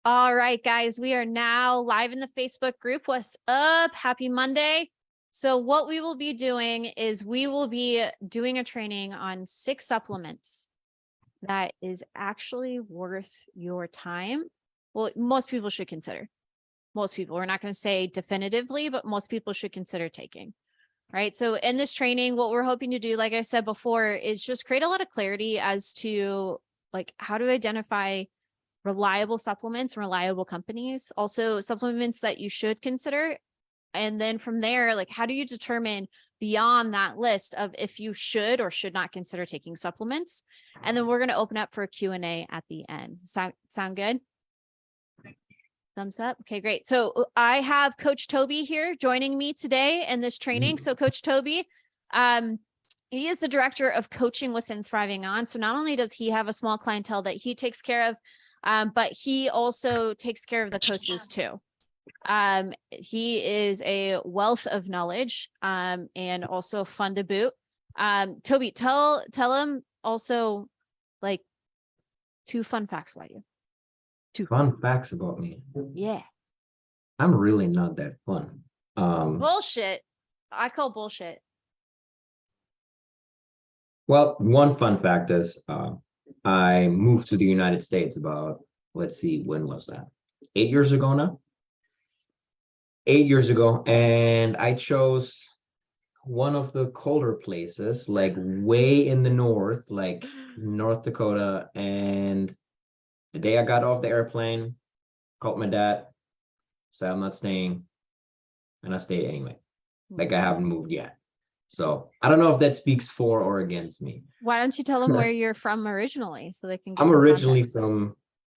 All right, guys, we are now live in the Facebook group. What's up? Happy Monday. So what we will be doing is we will be doing a training on 6 supplements that is actually worth your time. Well, most people should consider. Most people, we're not going to say definitively, but most people should consider taking. Right. So in this training, what we're hoping to do, like I said before, is just create a lot of clarity as to like how to identify reliable supplements, reliable companies, also supplements that you should consider. And then from there, like, how do you determine beyond that list of if you should or should not consider taking supplements? And then we're going to open up for a Q&A at the end. Sound good? Thumbs up. Okay, great. So I have Coach Tobi here joining me today in this training. So Coach Tobi, he is the director of coaching within Thriving On. So not only does he have a small clientele that he takes care of, but he also takes care of the coaches too. He is a wealth of knowledge, and also fun to boot. Tobi, tell him also like 2 fun facts about you. 2 fun facts about me. Yeah. I'm really not that fun. Bullshit. I call bullshit. Well, one fun fact is I moved to the United States about, let's see, when was that? 8 years ago now? 8 years ago, and I chose one of the colder places, like way in the north, like North Dakota. And the day I got off the airplane, called my dad, said I'm not staying, and I stayed anyway. Like I haven't moved yet. So I don't know if that speaks for or against me. Why don't you tell them where you're from originally so they can get I'm some originally context? from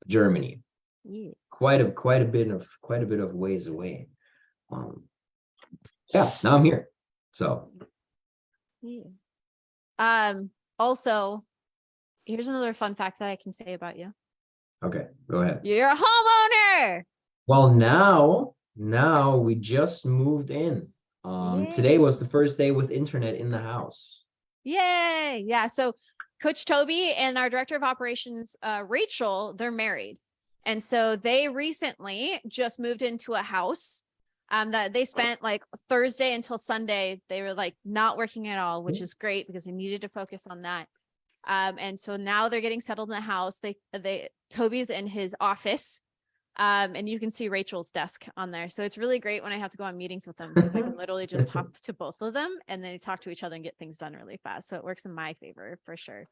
Germany. Yeah. Quite a bit of ways away. Yeah, now I'm here. So yeah. Also, here's another fun fact that I can say about you. Okay, go ahead. You're a homeowner. Well, now we just moved in. Today was the first day with internet in the house. Yay. Yeah. So Coach Tobi and our director of operations, Rachel, they're married. And so they recently just moved into a house that they spent like Thursday until Sunday. They were like not working at all, which is great because they needed to focus on that. And so now they're getting settled in the house. Tobi's in his office. And you can see Rachel's desk on there. So it's really great when I have to go on meetings with them because I can literally just talk to both of them and they talk to each other and get things done really fast. So it works in my favor for sure.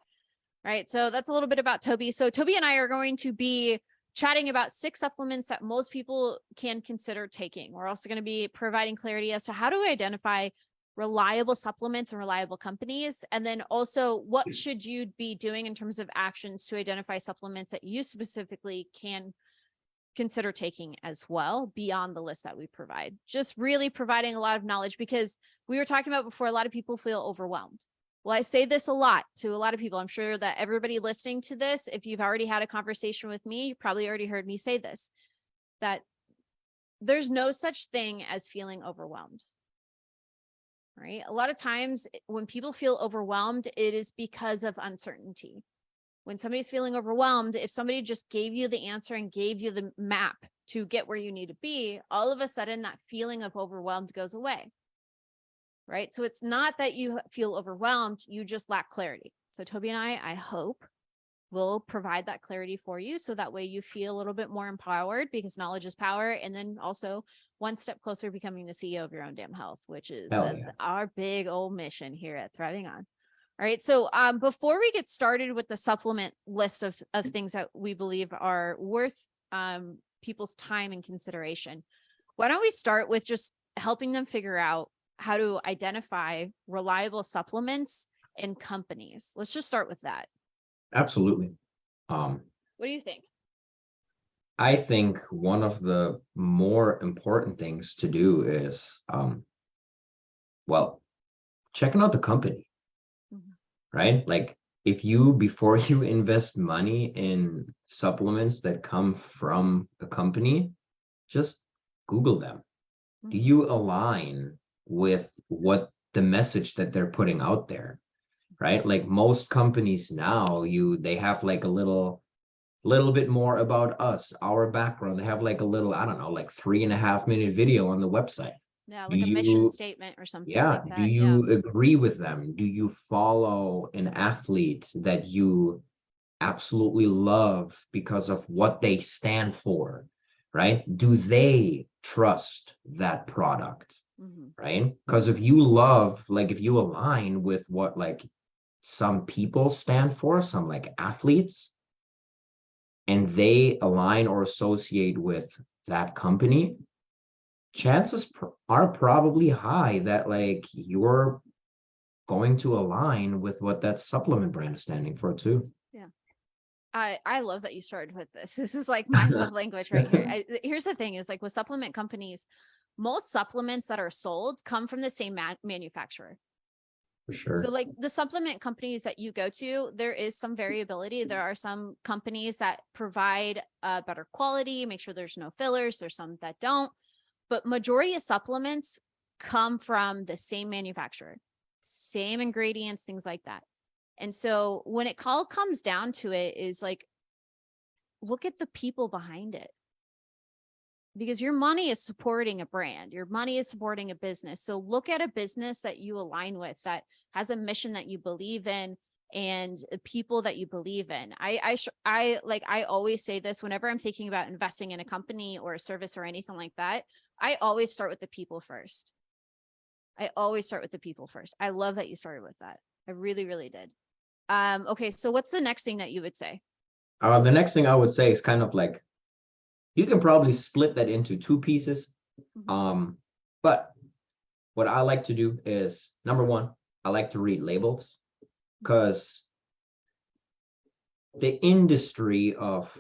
All right. So that's a little bit about Tobi. So Tobi and I are going to be chatting about 6 supplements that most people can consider taking. We're also going to be providing clarity as to how to identify reliable supplements and reliable companies. And then also what should you be doing in terms of actions to identify supplements that you specifically can consider taking as well beyond the list that we provide. Just really providing a lot of knowledge because we were talking about before, a lot of people feel overwhelmed. Well, I say this a lot to a lot of people. I'm sure that everybody listening to this, if you've already had a conversation with me, you probably already heard me say this, that there's no such thing as feeling overwhelmed. Right? A lot of times when people feel overwhelmed, it is because of uncertainty. When somebody's feeling overwhelmed, if somebody just gave you the answer and gave you the map to get where you need to be, all of a sudden that feeling of overwhelmed goes away. Right? So it's not that you feel overwhelmed, you just lack clarity. So Tobi and I hope will provide that clarity for you. So that way you feel a little bit more empowered because knowledge is power. And then also one step closer to becoming the CEO of your own damn health, which is our big old mission here at Thriving On. All right. So before we get started with the supplement list of things that we believe are worth people's time and consideration, why don't we start with just helping them figure out how to identify reliable supplements and companies? Let's just start with that. Absolutely. What do you think? I think one of the more important things to do is, well, checking out the company. Right? Like before you invest money in supplements that come from a company, just Google them. Do you align with what the message that they're putting out there? Right? Like most companies now, they have like a little little bit more about us, our background. They have like a little, I don't know, like 3.5 minute video on the website. Yeah, Do like a mission you, statement or something yeah, like do that. Yeah. you agree with them? Do you follow an athlete that you absolutely love because of what they stand for, right? Do they trust that product, Mhm. right? Because if you love, like if you align with what like some people stand for, some like athletes, and they align or associate with that company, chances are probably high that like you're going to align with what that supplement brand is standing for too. Yeah. I love that you started with this. This is like my love language right here. Here's the thing is like with supplement companies, most supplements that are sold come from the same manufacturer. For So sure. like the supplement companies that you go to, there is some variability. There are some companies that provide better quality, make sure there's no fillers. There's some that don't, but majority of supplements come from the same manufacturer, same ingredients, things like that. And so when it all comes down to it is like, look at the people behind it. Because your money is supporting a brand, your money is supporting a business. So look at a business that you align with, that has a mission that you believe in, and people that you believe in. I always say this whenever I'm thinking about investing in a company or a service or anything like that. I always start with the people first. I always start with the people first. I love that you started with that. I really, really did. Okay, so what's the next thing that you would say? The next thing I would say is kind of like you can probably split that into two pieces. Mhm. But what I like to do is number one, I like to read labels because the industry of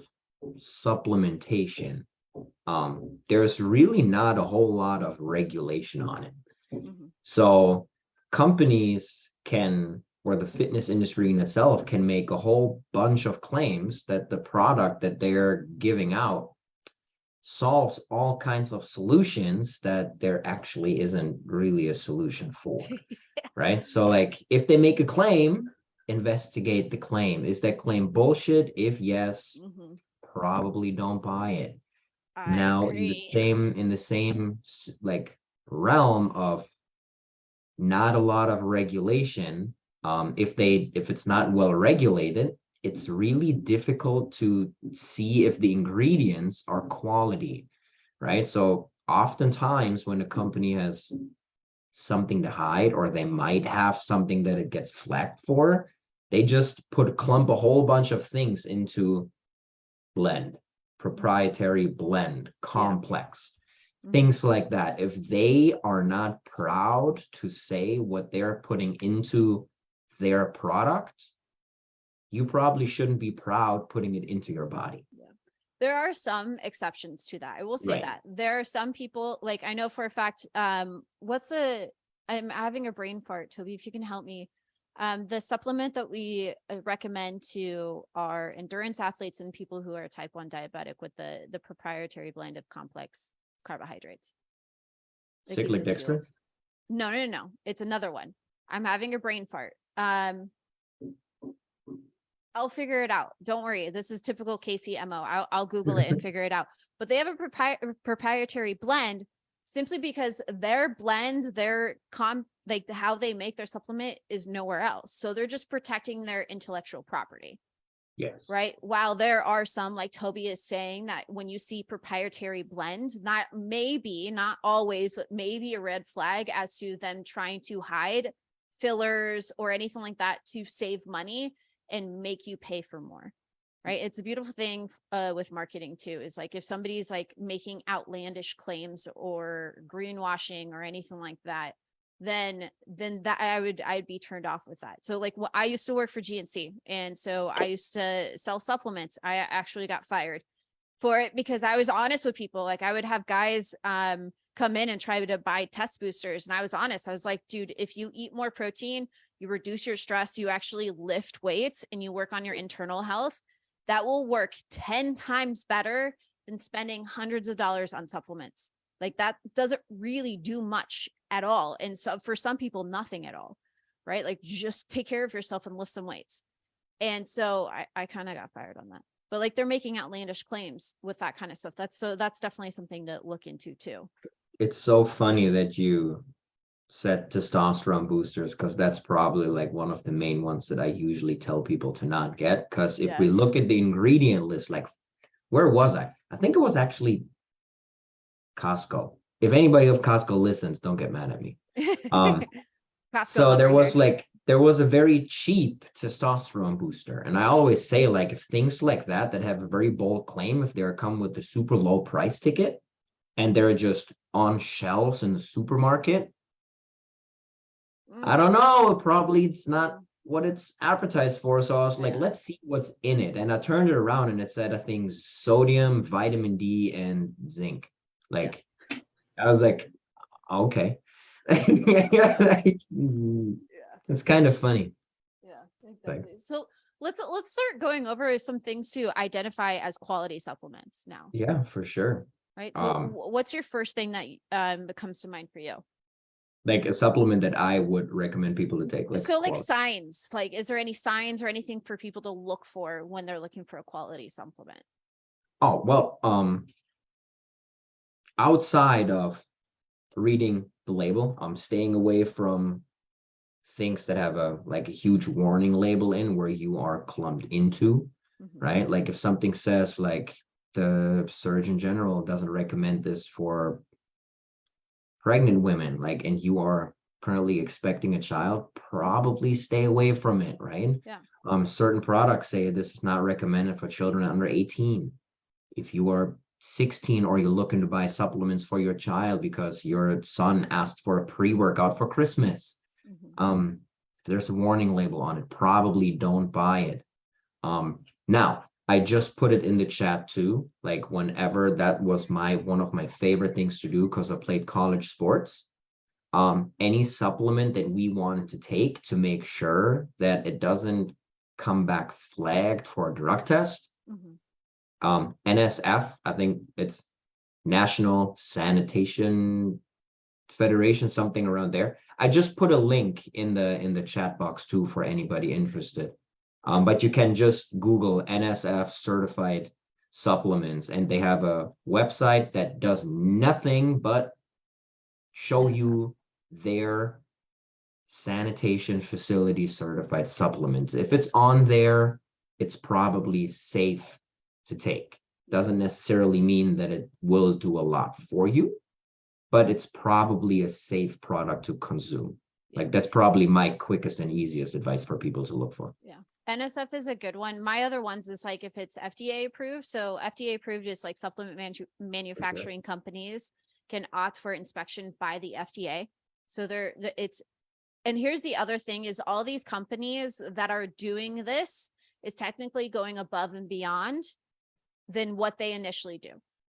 supplementation, there's really not a whole lot of regulation on it. Mhm. So companies can, or the fitness industry in itself can make a whole bunch of claims that the product that they're giving out solves all kinds of solutions that there actually isn't really a solution for, right? So like if they make a claim, investigate the claim. Is that claim bullshit? If yes, Mhm. probably don't buy it. I Now agree. in the same like realm of not a lot of regulation, if it's not well regulated, it's really difficult to see if the ingredients are quality, right? So oftentimes when a company has something to hide or they might have something that it gets flagged for, they just clump a whole bunch of things into blend, proprietary blend, Yeah. complex, Mhm. things like that. If they are not proud to say what they're putting into their product, you probably shouldn't be proud putting it into your body. Yeah. There are some exceptions to that. I will say Right. that. There are some people, like I know for a fact, I'm having a brain fart, Toby, if you can help me. The supplement that we recommend to our endurance athletes and people who are type 1 diabetic with the proprietary blend of complex carbohydrates that keeps Cyclic them dextrin. fueled. No, no, no, no. It's another one. I'm having a brain fart. I'll figure it out. Don't worry. This is typical Casey MO. I'll Google it and figure it out. But they have a proprietary blend simply because their blend, like how they make their supplement is nowhere else. So they're just protecting their intellectual property, Yes. right? While there are some, like Toby is saying, that when you see proprietary blend, not maybe, not always, but maybe a red flag as to them trying to hide fillers or anything like that to save money and make you pay for more, right? It's a beautiful thing with marketing too, is like if somebody's like making outlandish claims or greenwashing or anything like that, then that I'd be turned off with that. So like I used to work for GNC, and so I used to sell supplements. I actually got fired for it because I was honest with people. Like I would have guys come in and try to buy test boosters, and I was honest. I was like, dude, if you eat more protein, you reduce your stress, you actually lift weights, and you work on your internal health, that will work 10 times better than spending hundreds of dollars on supplements. Like that doesn't really do much at all. And so for some people, nothing at all, right? Like just take care of yourself and lift some weights. And so I kind of got fired on that. but like they're making outlandish claims with that kind of stuff. That's definitely something to look into too. It's so funny that you said testosterone boosters, because that's probably like one of the main ones that I usually tell people to not get. Because if we look at the ingredient list, like where was I? I think it was actually Costco. If anybody of Costco listens, don't get mad at me. Costco So there over was here. like there was a very cheap testosterone booster. And I always say, like, if things like that have a very bold claim, if they're come with a super low price ticket and they're just on shelves in the supermarket, I don't know, probably it's not what it's advertised for. So I was like, let's see what's in it. And I turned it around and it said, I think, sodium, vitamin D, and zinc. Like, I was like, okay. Like, it's kind of funny. Yeah, exactly. So let's start going over some things to identify as quality supplements now. Yeah, for sure. Right. So what's your first thing that comes to mind for you? Like a supplement that I would recommend people to take. Like, So like signs, like, is there any signs or anything for people to look for when they're looking for a quality supplement? oh, well, outside of reading the label, I'm staying away from things that have a like a huge warning label in where you are clumped into, right? Like if something says like the Surgeon General doesn't recommend this for pregnant women, like, and you are currently expecting a child, probably stay away from it, right? Yeah. Certain products say this is not recommended for children under 18. If you are 16 or you're looking to buy supplements for your child because your son asked for a pre-workout for Christmas, if there's a warning label on it, probably don't buy it. Now, I just put it in the chat too. Like whenever that was one of my favorite things to do because I played college sports. Any supplement that we wanted to take to make sure that it doesn't come back flagged for a drug test. NSF, I think it's National Sanitation Federation, something around there. I just put a link in the chat box too for anybody interested. But you can just Google NSF certified supplements, and they have a website that does nothing but show you their sanitation facility certified supplements. If it's on there, it's probably safe to take. Doesn't necessarily mean that it will do a lot for you, but it's probably a safe product to consume. Like that's probably my quickest and easiest advice for people to look for. Yeah. NSF is a good one. My other ones is like if it's FDA approved. So FDA approved is like supplement manufacturing companies can opt for inspection by the FDA. So and here's the other thing is all these companies that are doing this is technically going above and beyond than what they initially do.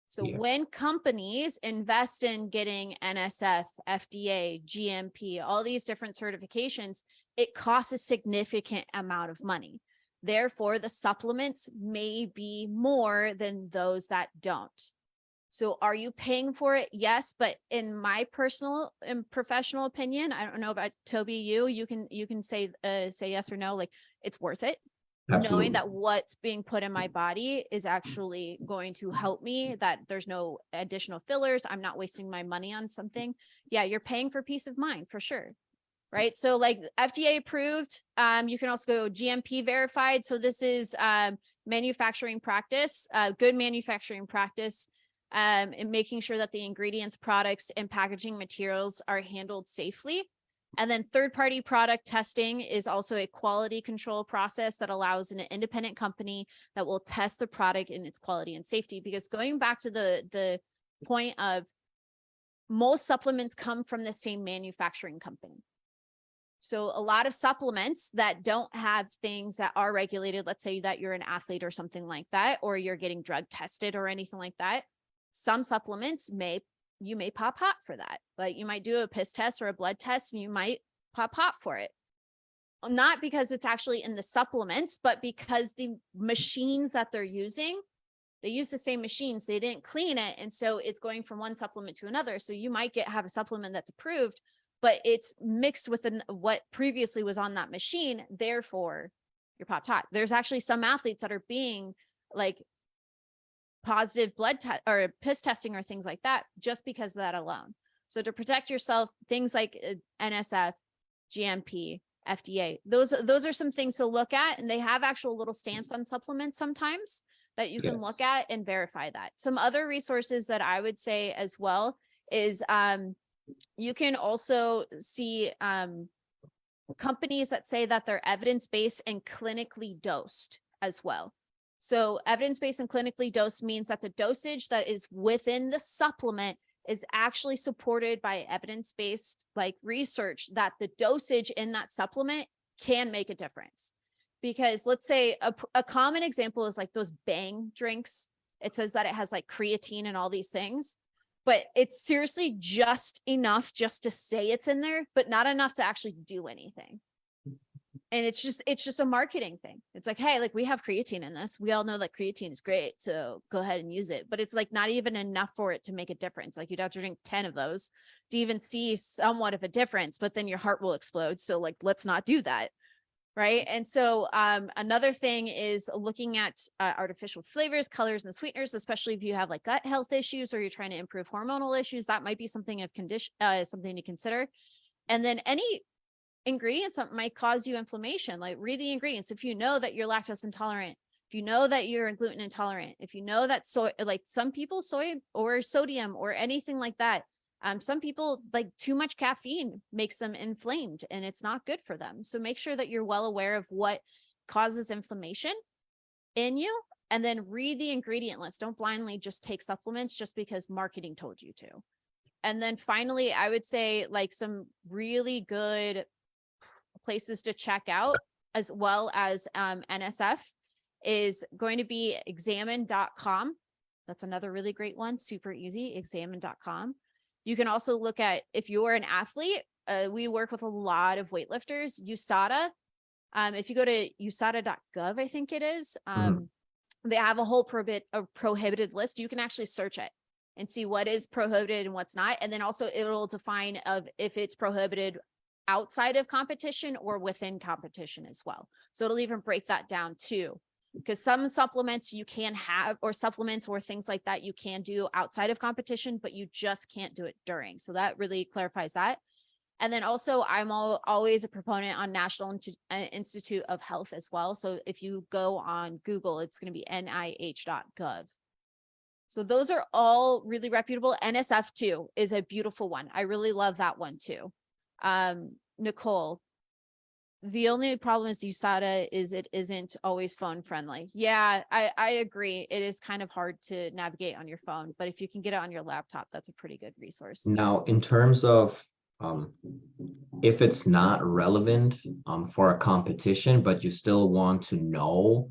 So when companies invest in getting NSF, FDA, GMP, all these different certifications, it costs a significant amount of money. Therefore, the supplements may be more than those that don't. So are you paying for it? Yes, but in my personal and professional opinion, I don't know about Toby, you can say yes or no, like it's worth it. Absolutely. Knowing that what's being put in my body is actually going to help me, that there's no additional fillers, I'm not wasting my money on something. Yeah, you're paying for peace of mind for sure. Right. So like FDA approved, you can also go GMP verified. So this is manufacturing practice, good manufacturing practice, and making sure that the ingredients, products, and packaging materials are handled safely. And then third-party product testing is also a quality control process that allows an independent company that will test the product in its quality and safety. Because going back to the point of most supplements come from the same manufacturing company. So a lot of supplements that don't have things that are regulated, let's say that you're an athlete or something like that, or you're getting drug tested or anything like that, some supplements you may pop hot for that. Like you might do a piss test or a blood test and you might pop hot for it. Not because it's actually in the supplements, but because the machines that they're using, they use the same machines. They didn't clean it. And so it's going from one supplement to another. So you might have a supplement that's approved, but it's mixed with what previously was on that machine. Therefore, you're popped hot. There's actually some athletes that are being like positive blood test or piss testing or things like that, just because of that alone. So to protect yourself, things like NSF, GMP, FDA, those are some things to look at, and they have actual little stamps on supplements sometimes that you can Yes. look at and verify that. Some other resources that I would say as well is you can also see companies that say that they're evidence-based and clinically dosed as well. So evidence-based and clinically dosed means that the dosage that is within the supplement is actually supported by evidence-based like research, that the dosage in that supplement can make a difference. Because let's say a common example is like those Bang drinks. It says that it has like creatine and all these things, but it's seriously just enough just to say it's in there, but not enough to actually do anything. And it's just a marketing thing. It's like, hey, like we have creatine in this. We all know that creatine is great, so go ahead and use it. But it's like not even enough for it to make a difference. Like you'd have to drink 10 of those to even see somewhat of a difference, but then your heart will explode. So like, let's not do that. Right. And so another thing is looking at artificial flavors, colors, and sweeteners, especially if you have like gut health issues or you're trying to improve hormonal issues. That might be something of condition, something to consider. And then any ingredients that might cause you inflammation, like read the ingredients. If you know that you're lactose intolerant, if you know that you're gluten intolerant, if you know that soy, like some people soy or sodium or anything like that, some people like too much caffeine makes them inflamed and it's not good for them. So make sure that you're well aware of what causes inflammation in you, and then read the ingredient list. Don't blindly just take supplements just because marketing told you to. And then finally, I would say like some really good places to check out, as well as NSF, is going to be examine.com. That's another really great one. Super easy, examine.com. You can also look at, if you're an athlete, we work with a lot of weightlifters, USADA. If you go to usada.gov, I think it is, they have a whole prohibited list. You can actually search it and see what is prohibited and what's not. And then also it'll define of if it's prohibited outside of competition or within competition as well. So it'll even break that down too, because some supplements you can have, or supplements or things like that you can do outside of competition, but you just can't do it during. So that really clarifies that. And then also I'm always a proponent on National Institute of Health as well. So if you go on Google, it's going to be nih.gov. So those are all really reputable. NSF too is a beautiful one. I really love that one too. Nicole, the only problem is USADA is it isn't always phone friendly. Yeah, I agree. It is kind of hard to navigate on your phone, but if you can get it on your laptop, that's a pretty good resource. Now, in terms of if it's not relevant for a competition, but you still want to know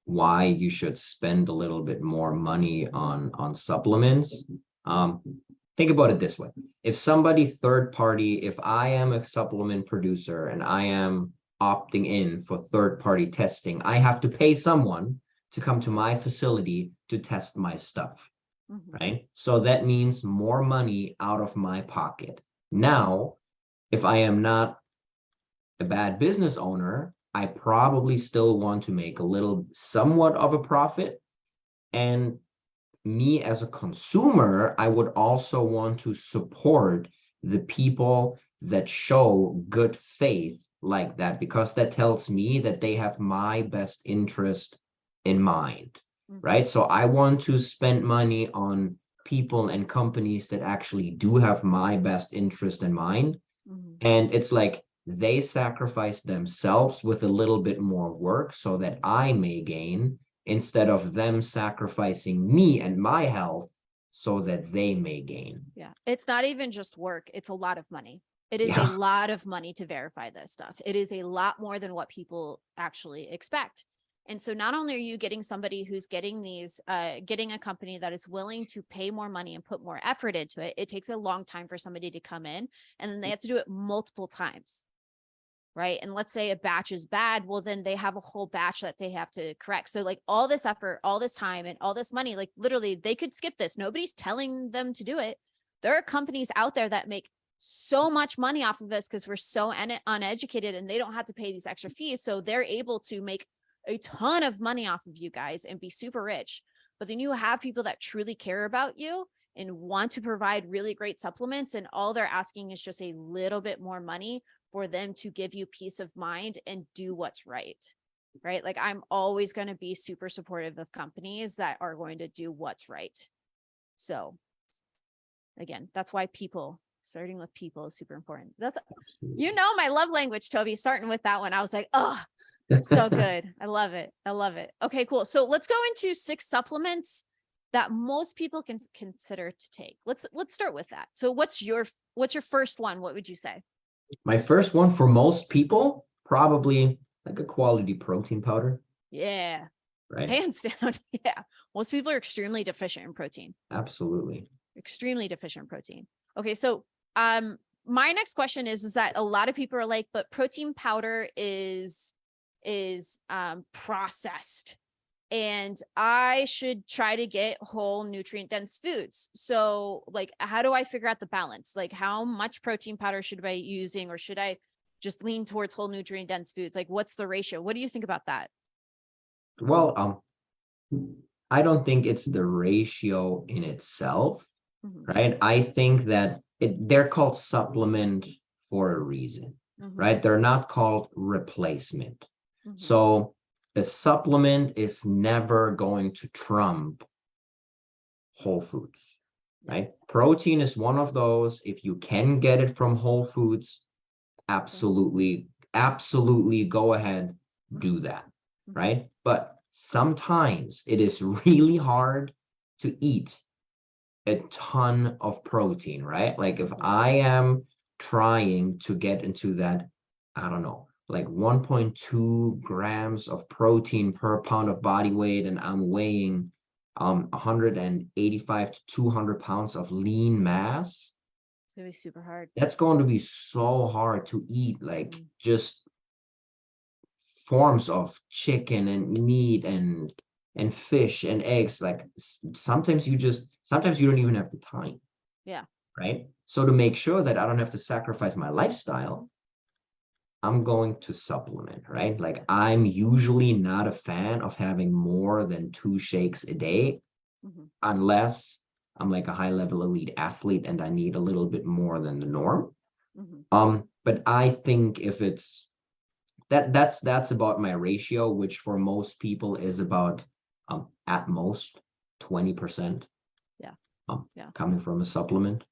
why you should spend a little bit more money on supplements, think about it this way. If somebody third party, if I am a supplement producer and I am opting in for third party testing, I have to pay someone to come to my facility to test my stuff, right? So that means more money out of my pocket. Now, if I am not a bad business owner, I probably still want to make a little, somewhat of a profit. And me as a consumer, I would also want to support the people that show good faith like that, because that tells me that they have my best interest in mind, right? So I want to spend money on people and companies that actually do have my best interest in mind. And it's like they sacrifice themselves with a little bit more work so that I may gain, instead of them sacrificing me and my health so that they may gain. Yeah. It's not even just work. It's a lot of money. It is a lot of money to verify this stuff. It is a lot more than what people actually expect. And so not only are you getting somebody who's getting these, getting a company that is willing to pay more money and put more effort into it, it takes a long time for somebody to come in, and then they have to do it multiple times. Right. And let's say a batch is bad. Well, then they have a whole batch that they have to correct. So like all this effort, all this time, and all this money, like literally they could skip this. Nobody's telling them to do it. There are companies out there that make so much money off of this because we're so uneducated and they don't have to pay these extra fees. So they're able to make a ton of money off of you guys and be super rich. But then you have people that truly care about you and want to provide really great supplements. And all they're asking is just a little bit more money for them to give you peace of mind and do what's right. Right. Like I'm always going to be super supportive of companies that are going to do what's right. So again, that's why starting with people is super important. My love language, Toby, starting with that one. I was like, oh, so good. I love it. I love it. Okay, cool. So let's go into 6 supplements that most people can consider to take. Let's start with that. So what's your first one? What would you say? My first one for most people, probably like a quality protein powder. Yeah. Right. Hands down. Yeah. Most people are extremely deficient in protein. Absolutely. Extremely deficient in protein. Okay. So, my next question is that a lot of people are like, but protein powder is processed and I should try to get whole nutrient dense foods. So like, how do I figure out the balance? Like how much protein powder should I be using, or should I just lean towards whole nutrient dense foods? Like what's the ratio? What do you think about that? Well, I don't think it's the ratio in itself, right? I think that they're called supplement for a reason, right? They're not called replacement. So a supplement is never going to trump whole foods, right? Protein is one of those. If you can get it from whole foods, absolutely go ahead, do that, right? But sometimes it is really hard to eat a ton of protein, right? Like if I am trying to get into that, I don't know, like 1.2 grams of protein per pound of body weight, and I'm weighing 185 to 200 pounds of lean mass. It's gonna be super hard. That's going to be so hard to eat, like just forms of chicken and meat and fish and eggs. Like sometimes you don't even have the time. Yeah. Right. So to make sure that I don't have to sacrifice my lifestyle, I'm going to supplement, right? Like I'm usually not a fan of having more than 2 shakes a day, unless I'm like a high level elite athlete and I need a little bit more than the norm. But I think if it's that's about my ratio, which for most people is about at most 20%. Coming from a supplement.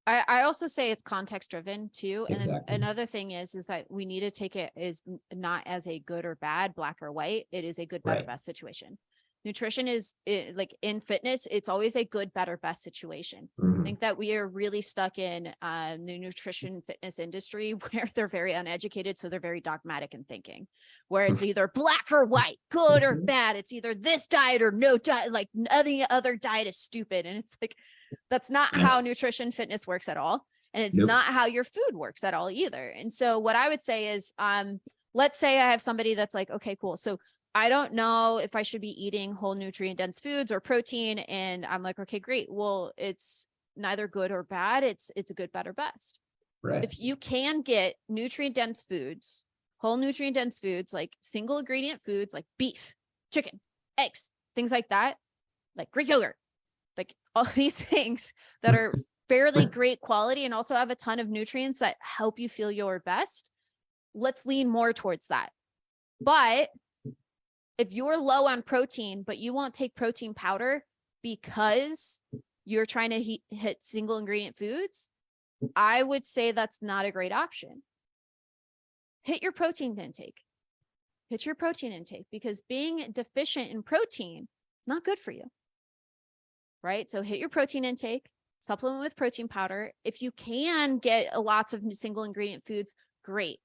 I also say it's context driven too. And Exactly. then another thing is that we need to take it as not as a good or bad, black or white. It is a good, better, best situation. Nutrition is like in fitness, it's always a good, better, best situation. I think that we are really stuck in the nutrition fitness industry where they're very uneducated. So they're very dogmatic in thinking, where it's either black or white, good or bad. It's either this diet or no diet, like any other diet is stupid. And it's like, that's not how nutrition fitness works at all. And it's not how your food works at all either. And so what I would say is, let's say I have somebody that's like, okay, cool. So I don't know if I should be eating whole nutrient dense foods or protein. And I'm like, okay, great. Well, it's neither good or bad. It's a good, better, best. Right. If you can get nutrient dense foods, whole nutrient dense foods, like single ingredient foods, like beef, chicken, eggs, things like that, like Greek yogurt, like all these things that are fairly great quality and also have a ton of nutrients that help you feel your best. Let's lean more towards that. But if you're low on protein, but you won't take protein powder because you're trying to hit single ingredient foods, I would say that's not a great option. Hit your protein intake. Hit your protein intake, because being deficient in protein is not good for you. Right? So hit your protein intake, supplement with protein powder. If you can get lots of single ingredient foods, great.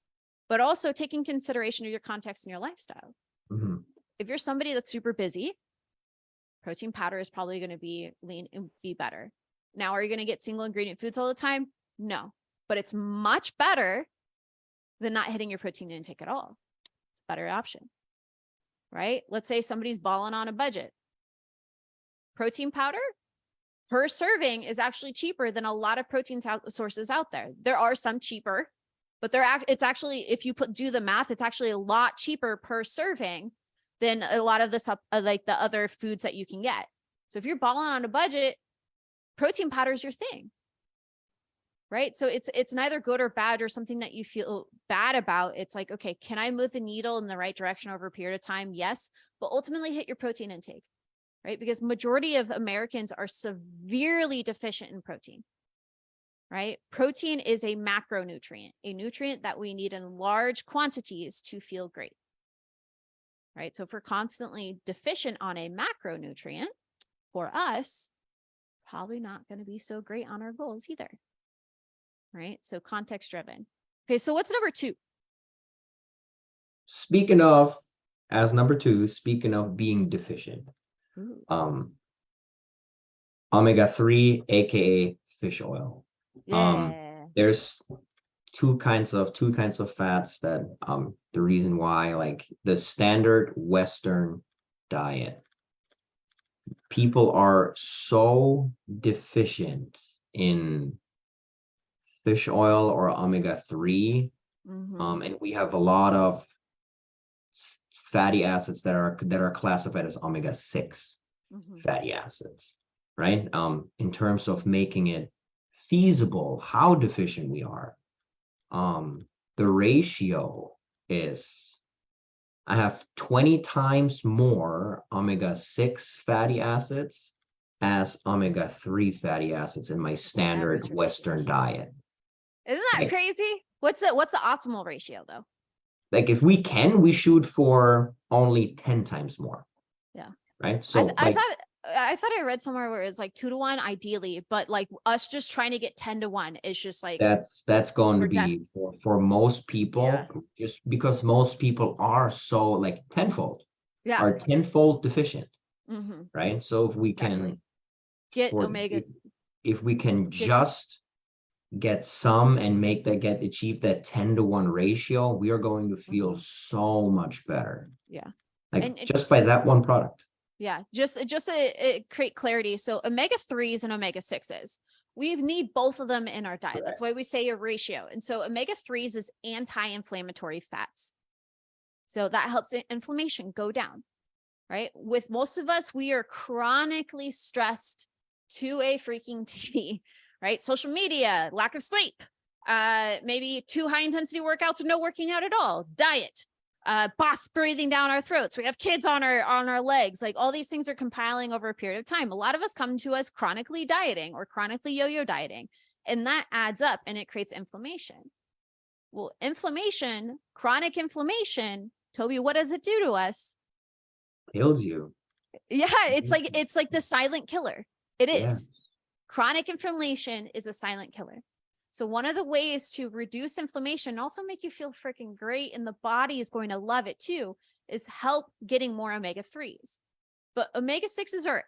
But also take in consideration of your context and your lifestyle. If you're somebody that's super busy, protein powder is probably going to be lean and be better. Now, are you going to get single ingredient foods all the time? No, but it's much better than not hitting your protein intake at all. It's a better option, right? Let's say somebody's balling on a budget. Protein powder per serving is actually cheaper than a lot of protein sources out there. There are some cheaper, but it's actually, if you do the math, it's actually a lot cheaper per serving than a lot of the like the other foods that you can get. So if you're balling on a budget, protein powder is your thing. Right. So it's neither good or bad or something that you feel bad about. It's like, okay, can I move the needle in the right direction over a period of time? Yes, but ultimately hit your protein intake, right? Because majority of Americans are severely deficient in protein, right? Protein is a macronutrient, a nutrient that we need in large quantities to feel great, right? So if we're constantly deficient on a macronutrient, for us, probably not going to be so great on our goals either. Right? So context driven. Okay, so what's number 2? Speaking of, as number 2, speaking of being deficient, Ooh. omega-3, aka fish oil. Yeah. There's two kinds of fats that the reason why, like the standard Western diet, people are so deficient in fish oil or omega-3, Mm-hmm. and we have a lot of fatty acids that are classified as omega-6 Mm-hmm. fatty acids, right? In terms of making it feasible how deficient we are, the ratio is I have 20 times more omega-6 fatty acids as omega-3 fatty acids in my What's the standard average ratio? Western diet. Isn't that Like, crazy? What's the optimal ratio though? like if we shoot for only 10 times more, Yeah. right? I So like thought I read somewhere where it's like 2 to 1 ideally, but like us just trying to get 10 to 1 is just like that's going to we're death. be for most Yeah. people, just because most people are so like Yeah. are tenfold deficient, Mm-hmm. right? So if we Exactly. can Get for omega. if we can Get just get some and achieve that 10 to 1 ratio, we are going to feel Mhm. so much better. Yeah. Like And just by that one product. yeah, just to create clarity. So omega-3s and omega-6s, we need both of them in our diet. That's Correct. why we say a ratio. And so omega-3s is anti-inflammatory fats. So that helps inflammation go down, right? With most of us, we are chronically stressed to a freaking T, right? Social media, lack of sleep, maybe too high intensity workouts or no working out at all, diet, boss breathing down our throats. We have kids on our legs. Like all these things are compiling over a period of time. A lot of us come to us chronically dieting or chronically yo-yo dieting, and that adds up and it creates inflammation. Well, inflammation, chronic inflammation, Toby, what does it do to us? Kills you. Yeah, it's like the silent killer. It Yeah. is. Chronic inflammation is a silent killer. So one of the ways to reduce inflammation and also make you feel freaking great and the body is going to love it too is help getting more omega-3s. But omega-6s are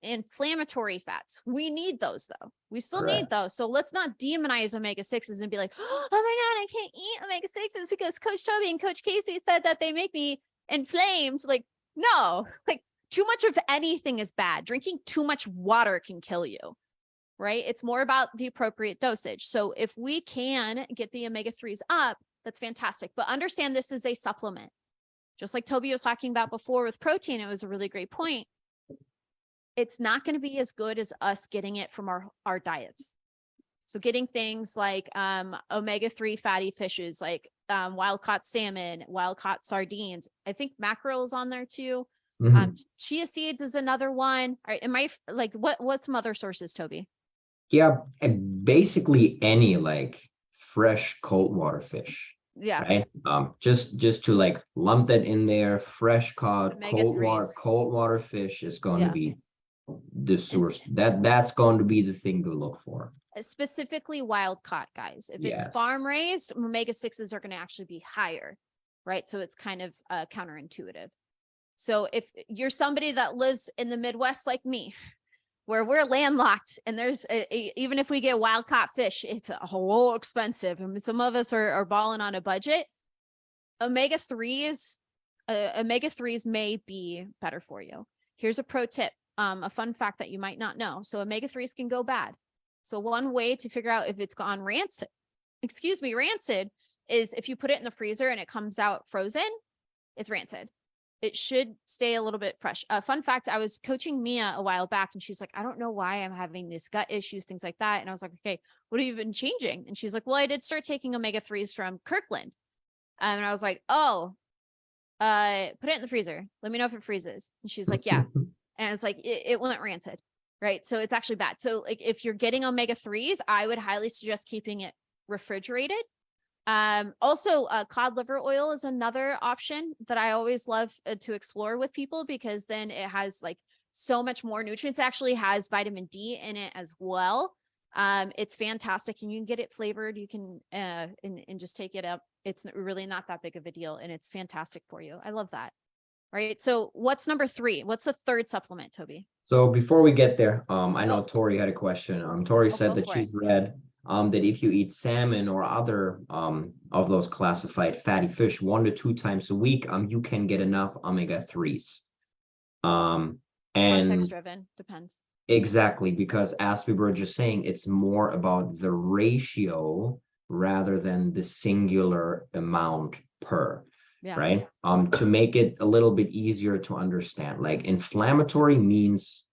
inflammatory fats. We need those though. We still need Correct. those. So let's not demonize omega-6s and be like, oh my God, I can't eat omega-6s because Coach Toby and Coach Casey said that they make me inflamed. Like, no, like too much of anything is bad. Drinking too much water can kill you, right? It's more about the appropriate dosage. So if we can get the omega-3s up, that's fantastic. But understand this is a supplement. Just like Toby was talking about before with protein, it was a really great point. It's not going to be as good as us getting it from our diets. So getting things like omega-3 fatty fishes, like wild-caught salmon, wild-caught sardines. I think mackerel is on there too. Mhm. Chia seeds is another one. All right, am I like what's some other sources, Toby? Yeah, and basically any like fresh cold water fish, Yeah, right? Just to like lump that in there, fresh caught omega-3s. cold water fish is going to Yeah, be the and source. That's going to be the thing to look for. specifically wild caught, guys. If it's Yes. farm raised, omega-6s are going to actually be higher, right? So it's kind of counterintuitive. So if you're somebody that lives in the Midwest like me, where we're landlocked and there's even if we get wild caught fish, it's a whole expensive. I mean, some of us are balling on a budget. Omega-3s, omega-3s may be better for you. Here's a pro tip, a fun fact that you might not know. So omega-3s can go bad. So one way to figure out if it's gone rancid excuse me, rancid is if you put it in the freezer and it comes out frozen, it's rancid. It should stay a little bit fresh. Fun fact, I was coaching Mia a while back and she's like, I don't know why I'm having these gut issues, things like that. And I was like, okay, what have you been changing? And she's like, well, I did start taking omega-3s from Kirkland. And I was like, oh, put it in the freezer. Let me know if it freezes. And she's like, yeah. And it's like, it went rancid, right? So it's actually bad. So like if you're getting omega-3s, I would highly suggest keeping it refrigerated. Also, cod liver oil is another option that I always love to explore with people, because then it has like so much more nutrients. It actually has vitamin D in it as well. It's fantastic, and you can get it flavored. You can and just take it up. It's really not that big of a deal, and it's fantastic for you. I love that. Right. So what's number 3? What's the third supplement, Toby? So before we get there, I know Tori had a question. Tori said go that for she's read that if you eat salmon or other of those classified fatty fish 1 to 2 times a week, you can get enough omega-3s. Context And driven, depends. exactly, because as we were just saying, it's more about the ratio rather than the singular amount per. Yeah. Right. To make it a little bit easier to understand, like inflammatory means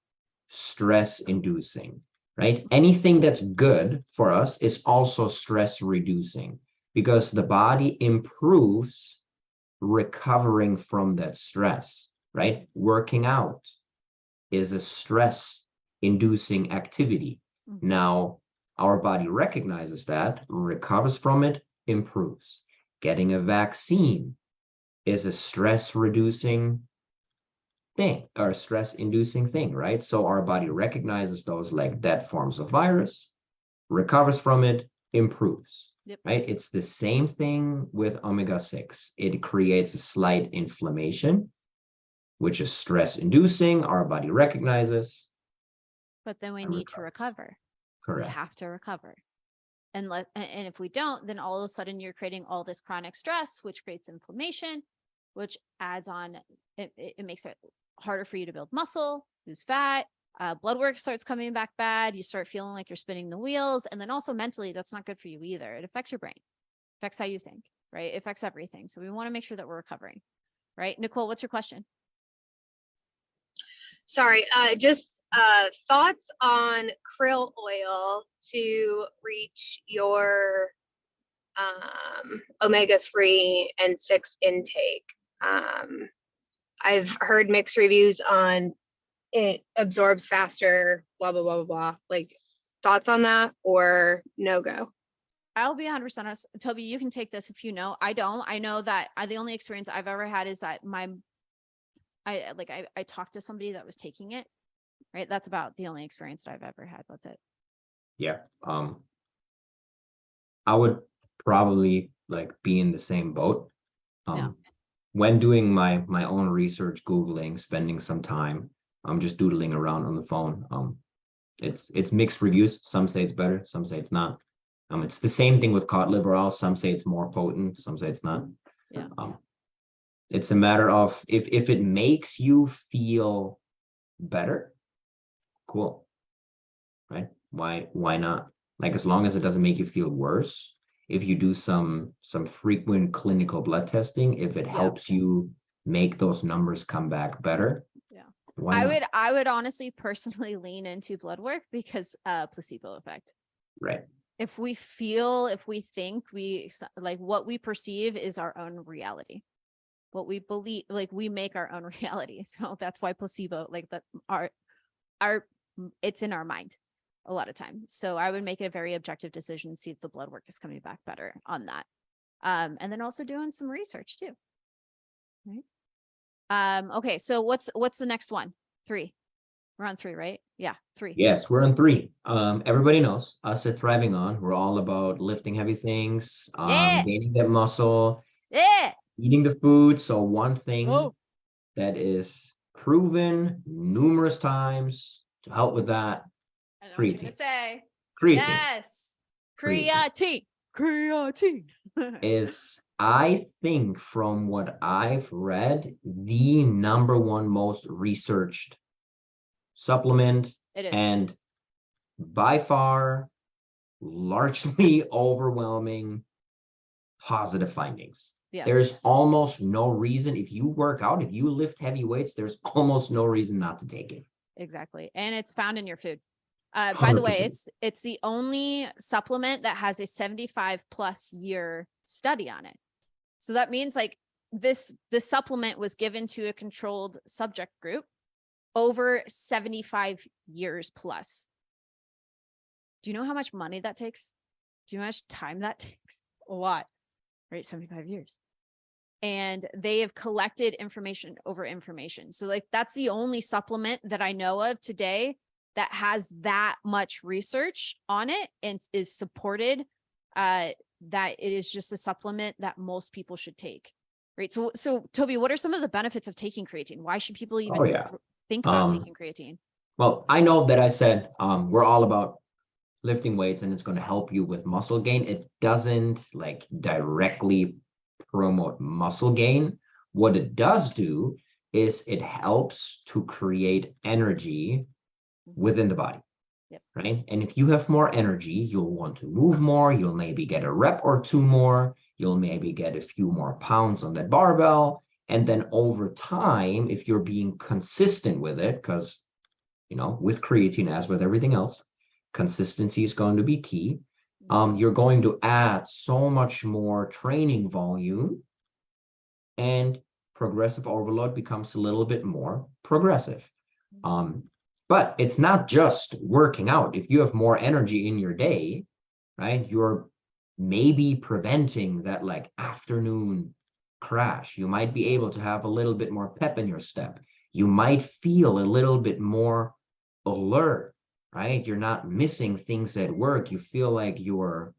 stress inducing, right? Anything that's good for us is also stress reducing, because the body improves recovering from that stress, right? Working out is a stress inducing activity. Mhm. Now, our body recognizes that, recovers from it, improves. Getting a vaccine is a stress reducing thing, or stress inducing thing, right? So our body recognizes those like dead forms of virus, recovers from it, improves. Yep. Right? It's the same thing with omega-6. It creates a slight inflammation, which is stress inducing. Our body recognizes. But then we need to recover. Correct. We have to recover. And if we don't, then all of a sudden you're creating all this chronic stress, which creates inflammation, which adds on, it makes it harder for you to build muscle, lose fat, blood work starts coming back bad. You start feeling like you're spinning the wheels. And then also mentally, that's not good for you either. It affects your brain, affects how you think, right? It affects everything. So we want to make sure that we're recovering, right? Nicole, what's your question? Sorry, just thoughts on krill oil to reach your omega-3 and 6 intake. I've heard mixed reviews on it absorbs faster, blah, blah, blah, blah, blah. Like, thoughts on that or no go? I'll be 100% honest. Toby, you can take this if you know. I don't. I know that the only experience I've ever had is that I talked to somebody that was taking it, right? That's about the only experience that I've ever had with it. Yeah. I would probably like be in the same boat. Yeah. When doing my own research, Googling, spending some time, I'm just doodling around on the phone. It's mixed reviews. Some say it's better, some say it's not. It's the same thing with cod liver oil. Some say it's more potent, some say it's not. Yeah. It's a matter of if it makes you feel better, cool. Right? Why not? Like, as long as it doesn't make you feel worse. If you do some frequent clinical blood testing, if it helps you make those numbers come back better. Yeah. Why not? I would honestly personally lean into blood work because placebo effect. Right. If we think like what we perceive is our own reality. What we believe, like we make our own reality. So that's why placebo, like that it's in our mind a lot of times. So I would make it a very objective decision, see if the blood work is coming back better on that. And then also doing some research too. Right. Okay. So what's the next one? 3. We're on 3, right? Yeah. 3. Yes, we're on 3. Everybody knows us at Thriving On. We're all about lifting heavy things, gaining that muscle, eating the food. So one thing that is proven numerous times to help with that, I know what you're gonna creatine. say. Creatine. Yes. Creatine. Is, I think, from what I've read, the number 1 most researched supplement. It is. And by far largely overwhelming positive findings. Yes, There's almost no reason, if you work out, if you lift heavy weights, there's almost no reason not to take it. exactly. And it's found in your food. By the way, 100%. it's the only supplement that has a 75+ year study on it. So that means like this supplement was given to a controlled subject group over 75 years plus. Do you know how much money that takes? Do you know how much time that takes? A lot, right? 75 years. And they have collected information over information. So like that's the only supplement that I know of today that has that much research on it and is supported, that it is just a supplement that most people should take. Right. So Tobi, what are some of the benefits of taking creatine? Why should people even Oh, yeah. think about taking creatine? Well, I know that I said we're all about lifting weights and it's going to help you with muscle gain. It doesn't like directly promote muscle gain. What it does do is it helps to create energy within the body. Yep. Right. And if you have more energy, you'll want to move more. You'll maybe get a rep or two more. You'll maybe get a few more pounds on that barbell. And then over time, if you're being consistent with it, because, you know, with creatine, as with everything else, consistency is going to be key. You're going to add so much more training volume, and progressive overload becomes a little bit more progressive. But it's not just working out. If you have more energy in your day, right, you're maybe preventing that like afternoon crash. You might be able to have a little bit more pep in your step. You might feel a little bit more alert, right? You're not missing things at work. You feel like you're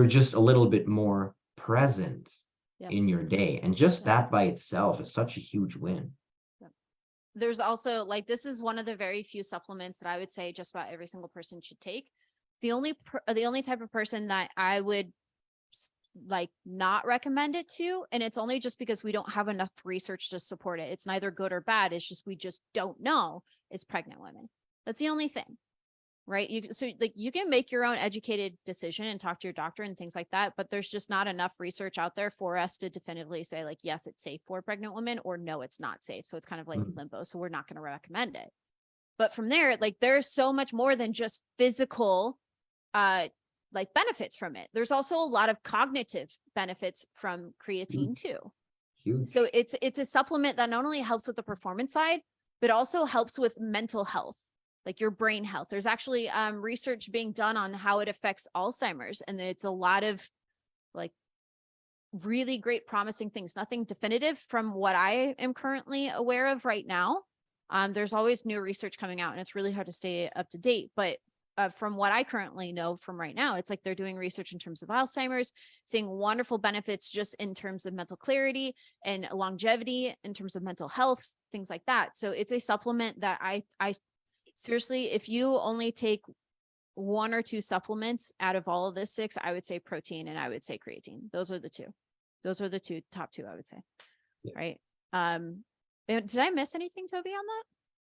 just a little bit more present in your day. And just that by itself is such a huge win. There's also like, this is one of the very few supplements that I would say just about every single person should take. The only type of person that I would like not recommend it to, and it's only just because we don't have enough research to support it. It's neither good or bad. It's just, we just don't know, is pregnant women. That's the only thing, right? You can make your own educated decision and talk to your doctor and things like that, but there's just not enough research out there for us to definitively say like, yes, it's safe for pregnant women, or no, it's not safe. So it's kind of like limbo. So we're not going to recommend it. But from there, like there's so much more than just physical, like benefits from it. There's also a lot of cognitive benefits from creatine too. Huge. So it's a supplement that not only helps with the performance side, but also helps with mental health, like your brain health. There's actually research being done on how it affects Alzheimer's. And it's a lot of like really great, promising things. Nothing definitive from what I am currently aware of right now. There's always new research coming out and it's really hard to stay up to date. But from what I currently know from right now, it's like they're doing research in terms of Alzheimer's, seeing wonderful benefits just in terms of mental clarity and longevity, in terms of mental health, things like that. So it's a supplement that I seriously, if you only take one or two supplements out of all of this 6, I would say protein and I would say creatine. Those are the two. Those are the top two, I would say. Yeah. Right. Did I miss anything, Tobi, on that?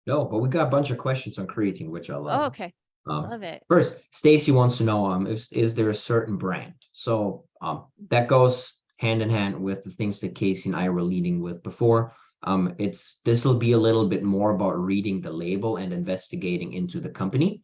No, but we got a bunch of questions on creatine, which I love. Oh, okay. Love it. First, Stacy wants to know, is there a certain brand? So that goes hand in hand with the things that Casey and I were leading with before. This will be a little bit more about reading the label and investigating into the company.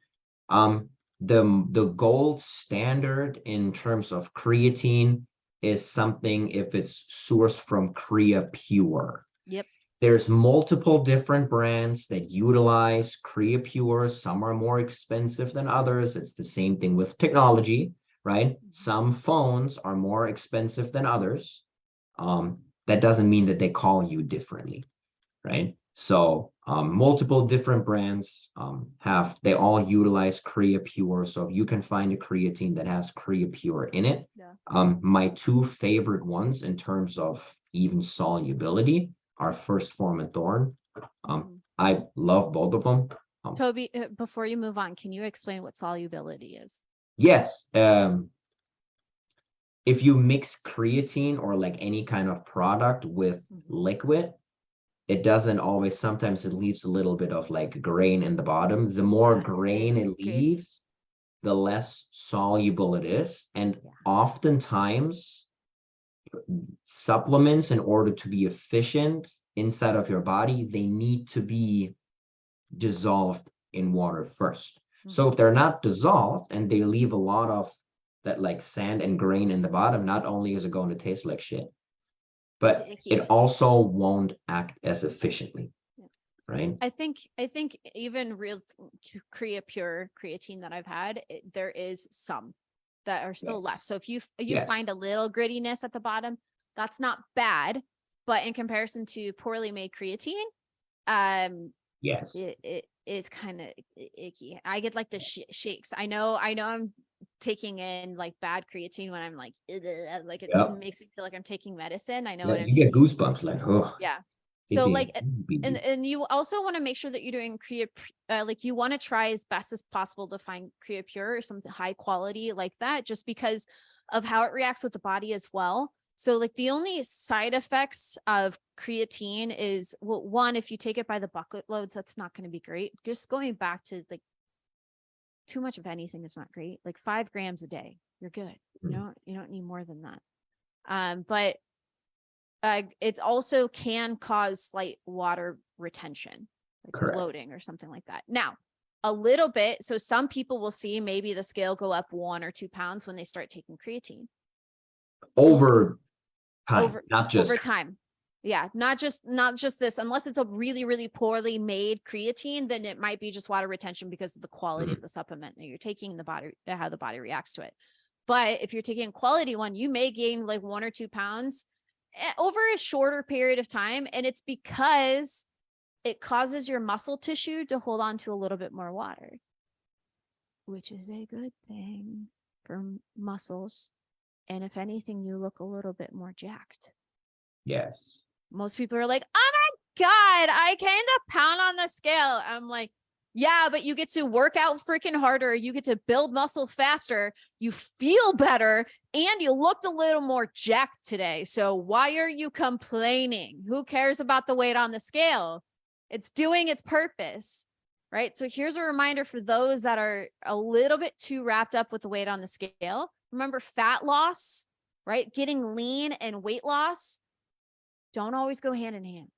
The gold standard in terms of creatine is something if it's sourced from CreaPure. Yep. There's multiple different brands that utilize CreaPure. Some are more expensive than others. It's the same thing with technology, right? Some phones are more expensive than others. That doesn't mean that they call you differently, right? So multiple different brands they all utilize CreaPure. So if you can find a creatine that has CreaPure in it, my 2 favorite ones in terms of even solubility are First Form and Thorn. I love both of them. Tobi, before you move on, can you explain what solubility is? Yes. If you mix creatine or like any kind of product with liquid, it doesn't always, sometimes it leaves a little bit of like grain in the bottom. The more grain it leaves, the less soluble it is. And oftentimes supplements, in order to be efficient inside of your body, they need to be dissolved in water first. So if they're not dissolved and they leave a lot of that like sand and grain in the bottom, not only is it going to taste like shit, but It's it icky. also won't act as efficiently. Yeah. Right? I think even real pure creatine that I've had, there is some that are still Yes. left. So if you Yes. find a little grittiness at the bottom, that's not bad. But in comparison to poorly made creatine, Yes. it is kind of icky. I get like the shakes. I know I'm taking in like bad creatine when I'm like it Yep. makes me feel like I'm taking medicine. I know Yeah, what I'm you get taking. goosebumps like, oh. Yeah. it So be- like, it be- and you also want to make sure that you're doing like you want to try as best as possible to find Pure or something high quality like that, just because of how it reacts with the body as well. So like the only side effects of creatine is, well, one, if you take it by the bucket loads, that's not going to be great. Just going back to like too much of anything is not great. Like 5 grams a day, you're good. You don't need more than that. But it's also can cause slight water retention, like Correct. bloating or something like that. Now, a little bit. So some people will see maybe the scale go up 1 or 2 pounds when they start taking creatine over time, over not just over time. Yeah, not just this. Unless it's a really, really poorly made creatine, then it might be just water retention because of the quality of the supplement that you're taking, the body, how the body reacts to it. But if you're taking a quality one, you may gain like 1 or 2 pounds over a shorter period of time. And it's because it causes your muscle tissue to hold on to a little bit more water, which is a good thing for muscles. And if anything, you look a little bit more jacked. yes. Most people are like, oh my God, I gained a pound on the scale. I'm like, yeah, but you get to work out freaking harder. You get to build muscle faster. You feel better and you looked a little more jacked today. So why are you complaining? Who cares about the weight on the scale? It's doing its purpose, right? So here's a reminder for those that are a little bit too wrapped up with the weight on the scale. Remember, fat loss, right? Getting lean and weight loss don't always go hand in hand.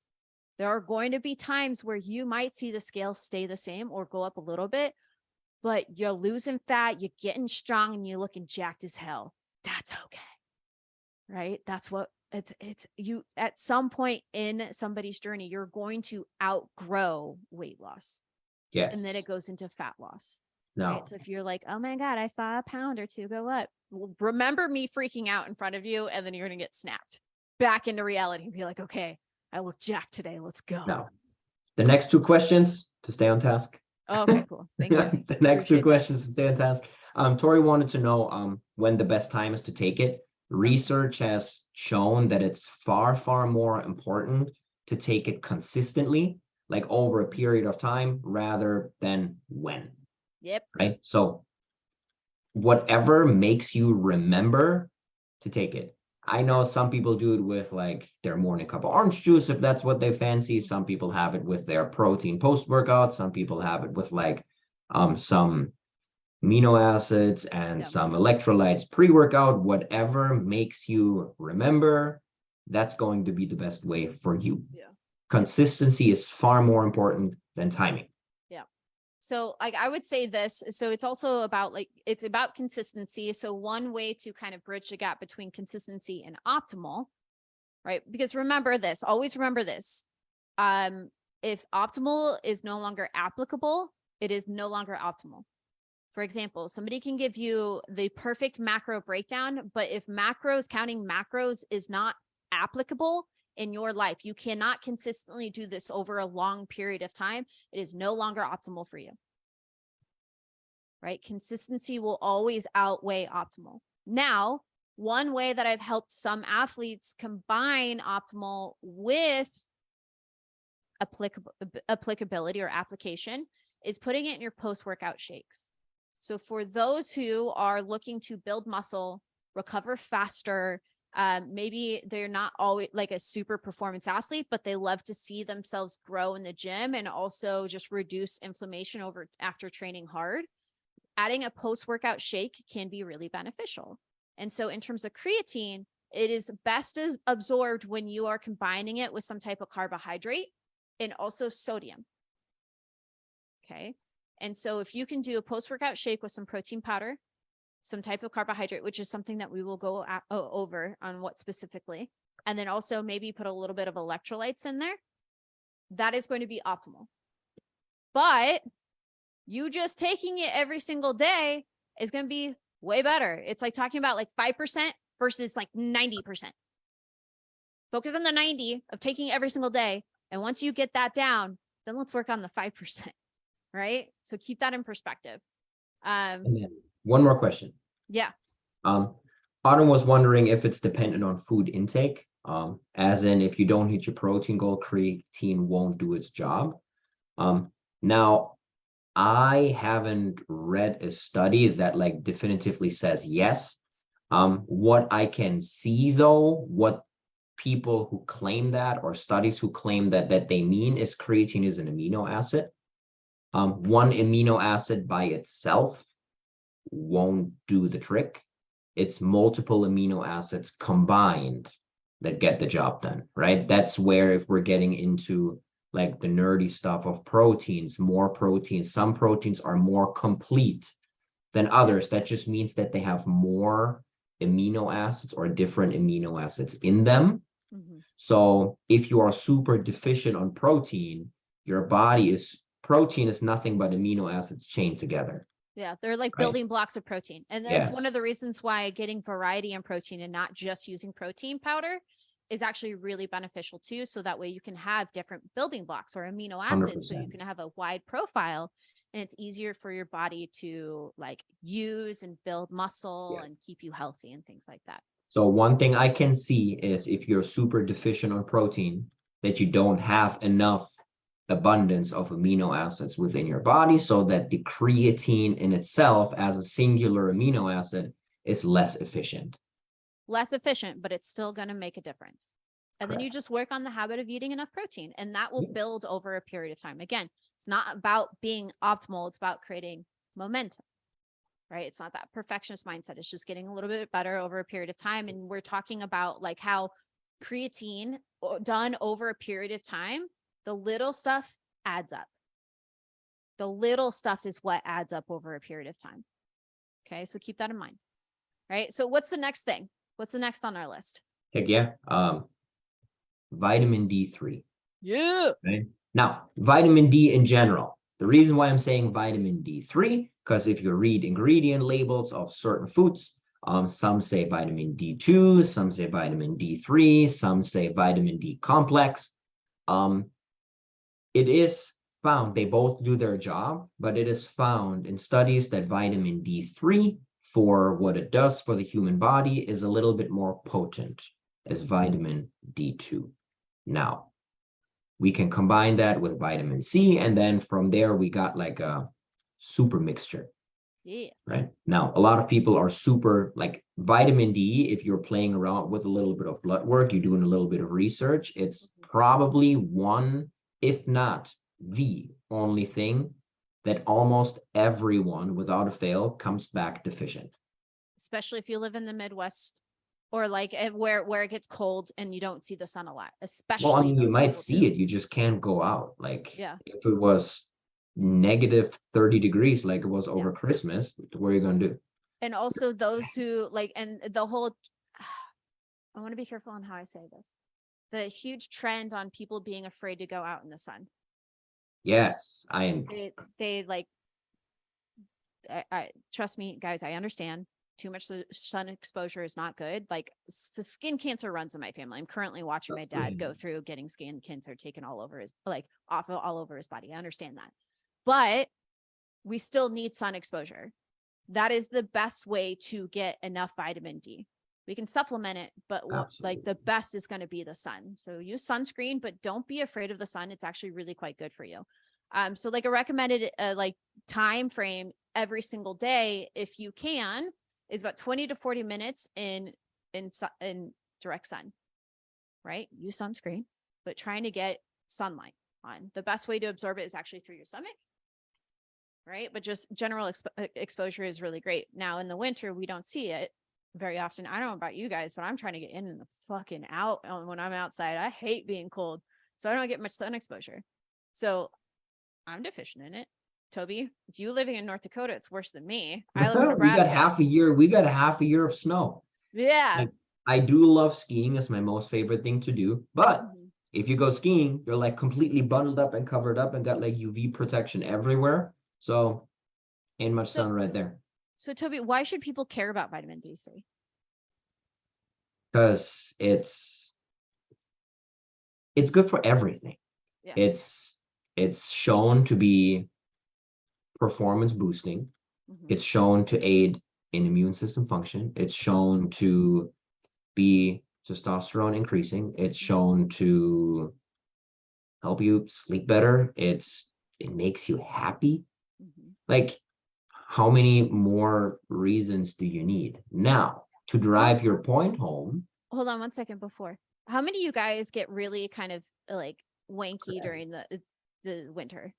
There are going to be times where you might see the scale stay the same or go up a little bit, but you're losing fat, you're getting strong, and you're looking jacked as hell. That's okay. Right? That's what it's you at some point in somebody's journey, you're going to outgrow weight loss. Yes. And then it goes into fat loss. No. Right. So if you're like, oh my God, I saw a pound or 2 go up. Well, remember me freaking out in front of you, and then you're going to get snapped back into reality and be like, okay, I look jacked today. Let's go. No. The next 2 questions to stay on task. Okay, cool. Thank you. The next 2 Appreciate that. questions to stay on task. Tori wanted to know when the best time is to take it. Research has shown that it's far, far more important to take it consistently, like over a period of time, rather than when. Yep. Right? So whatever makes you remember to take it. I know some people do it with like their morning cup of orange juice, if that's what they fancy. Some people have it with their protein post-workout. Some people have it with like some amino acids and some electrolytes pre-workout. Whatever makes you remember, that's going to be the best way for you. Yeah. Consistency is far more important than timing. So like I would say this, so it's also about like, it's about consistency. So one way to kind of bridge the gap between consistency and optimal, right? Because remember this, always remember this. If optimal is no longer applicable, it is no longer optimal. For example, somebody can give you the perfect macro breakdown, but if counting macros is not applicable in your life, you cannot consistently do this over a long period of time. It is no longer optimal for you. Right? Consistency will always outweigh optimal. Now, one way that I've helped some athletes combine optimal with applicability or application is putting it in your post-workout shakes. So for those who are looking to build muscle, recover faster, maybe they're not always like a super performance athlete, but they love to see themselves grow in the gym and also just reduce inflammation after training hard. adding a post-workout shake can be really beneficial. And so in terms of creatine, it is best absorbed when you are combining it with some type of carbohydrate and also sodium. Okay. And so if you can do a post-workout shake with some protein powder, some type of carbohydrate, which is something that we will go over on what specifically, and then also maybe put a little bit of electrolytes in there, that is going to be optimal. But you just taking it every single day is going to be way better. It's like talking about like 5% versus like 90%. Focus on the 90 of taking it every single day. And once you get that down, then let's work on the 5%. Right? So keep that in perspective. And then one more question. Yeah. Autumn was wondering if it's dependent on food intake. As in, if you don't hit your protein goal, creatine won't do its job. Now, I haven't read a study that like definitively says yes. What I can see though, what people who claim that or studies who claim that they mean is creatine is an amino acid. One amino acid by itself won't do the trick. It's multiple amino acids combined that get the job done, right? That's where if we're getting into like the nerdy stuff of proteins, more proteins, some proteins are more complete than others. That just means that they have more amino acids or different amino acids in them. Mm-hmm. So if you are super deficient on protein, your body is protein is nothing but amino acids chained together. Yeah, they're like Right. building blocks of protein. And that's one Yes. of the reasons why getting variety in protein and not just using protein powder is actually really beneficial too. So that way you can have different building blocks or amino acids. So you 100%. can have a wide profile and it's easier for your body to like use and build muscle Yeah. and keep you healthy and things like that. So one thing I can see is if you're super deficient on protein, that you don't have enough abundance of amino acids within your body, so that the creatine in itself as a singular amino acid is less efficient. Less efficient, but it's still going to make a difference. And then you Correct. just work on the habit of eating enough protein and that will Yeah. build over a period of time. Again, it's not about being optimal. It's about creating momentum, right? It's not that perfectionist mindset. It's just getting a little bit better over a period of time. And we're talking about like how creatine done over a period of time, the little stuff adds up. The little stuff is what adds up over a period of time. Okay. So keep that in mind, right? So what's the next thing? What's the next on our list? Heck yeah. Vitamin D3. Yeah. Right? Now, vitamin D in general. The reason why I'm saying vitamin D3, because if you read ingredient labels of certain foods, some say vitamin D2, some say vitamin D3, some say vitamin D complex. It is found, they both do their job, but it is found in studies that vitamin D3, for what it does for the human body, is a little bit more potent as vitamin D2. Now, we can combine that with vitamin C, and then from there we got like a super mixture. Yeah. Right now, a lot of people are super like vitamin D. If you're playing around with a little bit of blood work, you're doing a little bit of research, it's probably one, if not the only thing that almost everyone without a fail comes back deficient. Especially if you live in the Midwest or like where it gets cold and you don't see the sun a lot, especially Well, I mean, you those might people see too. it, you just can't go out. Like, Yeah. if it was negative 30 degrees like it was over Christmas, what are you gonna do? And also those who like, and the whole, I want to be careful on how I say this. The huge trend on people being afraid to go out in the sun. Yes, I am. They like, I trust me, guys, I understand too much sun exposure is not good. Like skin cancer runs in my family. I'm currently watching my dad go through getting skin cancer taken all over his, like off of all over his body. I understand that, but we still need sun exposure. That is the best way to get enough vitamin D. We can supplement it, but like the best is going to be the sun. So use sunscreen, but don't be afraid of the sun. It's actually really quite good for you. So like a recommended like time frame every single day, if you can, is about 20 to 40 minutes in direct sun, right? Use sunscreen, but trying to get sunlight on. The best way to absorb it is actually through your stomach. right? But just general exposure is really great. Now in the winter, we don't see it very often. I don't know about you guys, but I'm trying to get in the fucking out when I'm outside. I hate being cold, so I don't get much sun exposure. So I'm deficient in it. Toby, you living in North Dakota, it's worse than me. I live in We got Nebraska. half a year. We got a half a year of snow. Yeah. Like, I do love skiing. It's my most favorite thing to do. But Mhm. if you go skiing, you're like completely bundled up and covered up and got like UV protection everywhere. So ain't much sun right there. So Toby, why should people care about vitamin D3? Because it's good for everything. Yeah. It's shown to be performance boosting. Mhm. It's shown to aid in immune system function. It's shown to be testosterone increasing. It's shown to help you sleep better. It makes you happy. Mhm. Like, how many more reasons do you need? Now, to drive your point home, Hold on one second before. How many of you guys get really kind of like wanky during the winter?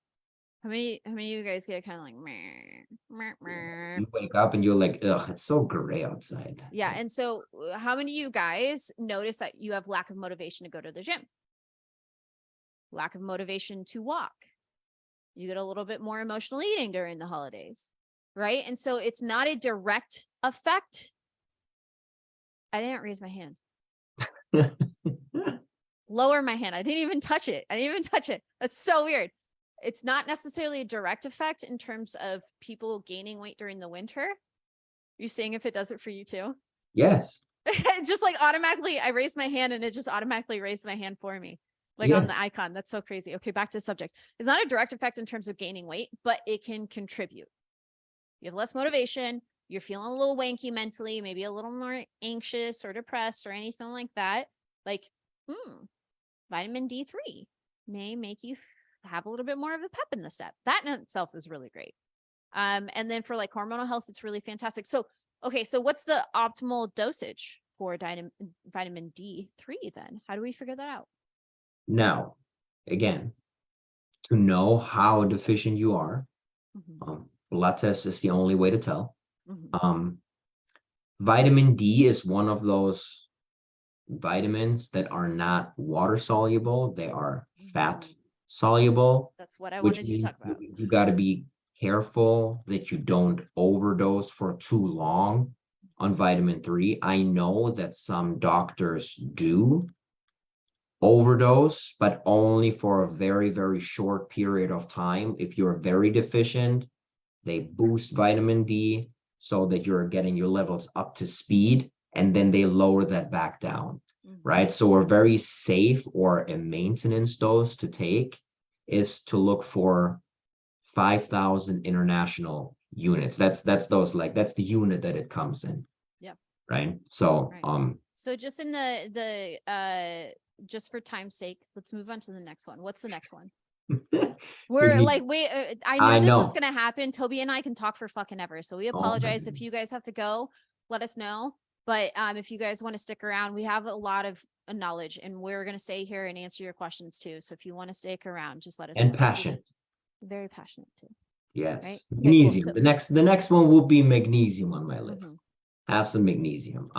How many of you guys get kind of like meh, meh, meh? you wake up and you're like, ugh, it's so gray outside. Yeah, and so how many of you guys notice that you have lack of motivation to go to the gym? Lack of motivation to walk. You get a little bit more emotional eating during the holidays, right? And so it's not a direct effect. I didn't raise my hand. Lower my hand. I didn't even touch it. That's so weird. It's not necessarily a direct effect in terms of people gaining weight during the winter. You seeing if it does it for you too? Yes. It just like automatically, I raised my hand and it just automatically raised my hand for me, like on the icon. That's so crazy. Okay, back to the subject. It's not a direct effect in terms of gaining weight, but it can contribute. You have less motivation. You're feeling a little wanky mentally, maybe a little more anxious or depressed or anything like that. Like, vitamin D3 may make you have a little bit more of a pep in the step. That in itself is really great. And then for like hormonal health, it's really fantastic. So, okay, so what's the optimal dosage for vitamin D3 then? How do we figure that out? Now, again, to know how deficient you are, Mhm. blood test is the only way to tell. Mhm. Vitamin D is one of those vitamins that are not water soluble. They are fat soluble, That's what I which wanted you to means talk about. you got to be careful that you don't overdose for too long on vitamin 3. I know that some doctors do overdose, but only for a very, very short period of time. If you're very deficient, they boost vitamin D so that you're getting your levels up to speed, and then they lower that back down, right? So a very safe or a maintenance dose to take is to look for 5,000 international units. That's those, like, that's the unit that it comes in. Yep. Right. So Right. So just in the just for time's sake, let's move on to the next one. What's the next one? We're like, wait, I knew this was gonna happen. Toby and I can talk for fucking ever, so we apologize if you guys have to go. Let us know. But if you guys want to stick around, we have a lot of knowledge, and we're gonna stay here and answer your questions too. So if you want to stick around, just let us And know. passion. Very passionate too. Yes. Right? Magnesium. Okay, cool. The next one will be magnesium on my list. Have some magnesium.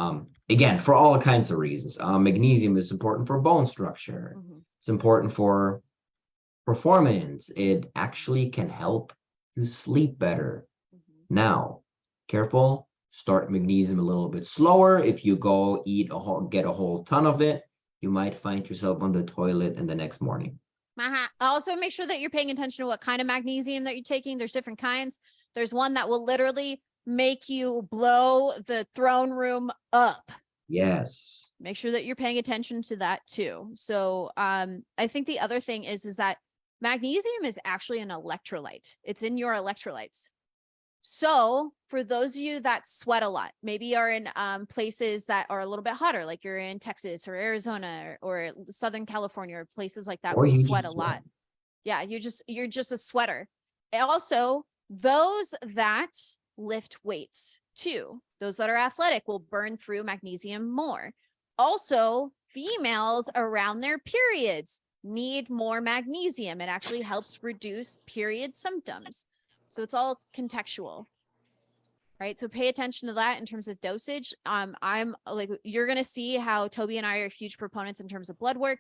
Again, for all kinds of reasons. Magnesium is important for bone structure. It's important for performance. It actually can help you sleep better. Now, careful, start magnesium a little bit slower. If you go get a whole ton of it, you might find yourself on the toilet in the next morning. Also, make sure that you're paying attention to what kind of magnesium that you're taking. There's different kinds. There's one that will literally make you blow the throne room up. Yes. Make sure that you're paying attention to that too. So I think the other thing is that magnesium is actually an electrolyte. It's in your electrolytes. So for those of you that sweat a lot, maybe are in places that are a little bit hotter, like you're in Texas or Arizona or Southern California or places like that Or where you you sweat a just lot. Yeah, you're just a sweater. Also, those that lift weights too, those that are athletic will burn through magnesium more. Also, females around their periods need more magnesium. It actually helps reduce period symptoms. So it's all contextual, right? So pay attention to that in terms of dosage. I'm like, you're going to see how Toby and I are huge proponents in terms of blood work.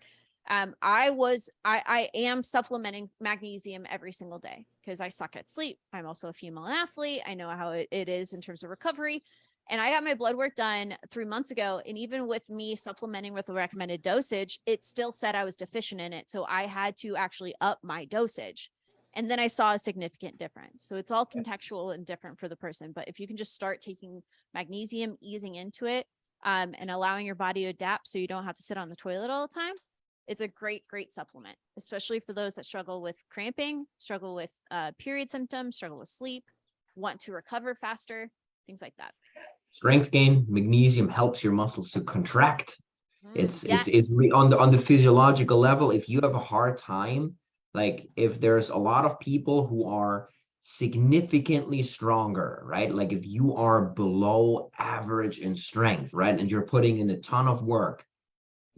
I am supplementing magnesium every single day because I suck at sleep. I'm also a female athlete. I know how it is in terms of recovery. And I got my blood work done 3 months ago. And even with me supplementing with the recommended dosage, it still said I was deficient in it. So I had to actually up my dosage. And then I saw a significant difference. So it's all contextual and different for the person. But if you can just start taking magnesium, easing into it, and allowing your body to adapt so you don't have to sit on the toilet all the time, it's a great, great supplement, especially for those that struggle with cramping, struggle with period symptoms, struggle with sleep, want to recover faster, things like that. Strength gain, magnesium helps your muscles to contract. It's Yes. on the physiological level. If you have a hard time, like if there's a lot of people who are significantly stronger, right? Like if you are below average in strength, right? And you're putting in a ton of work,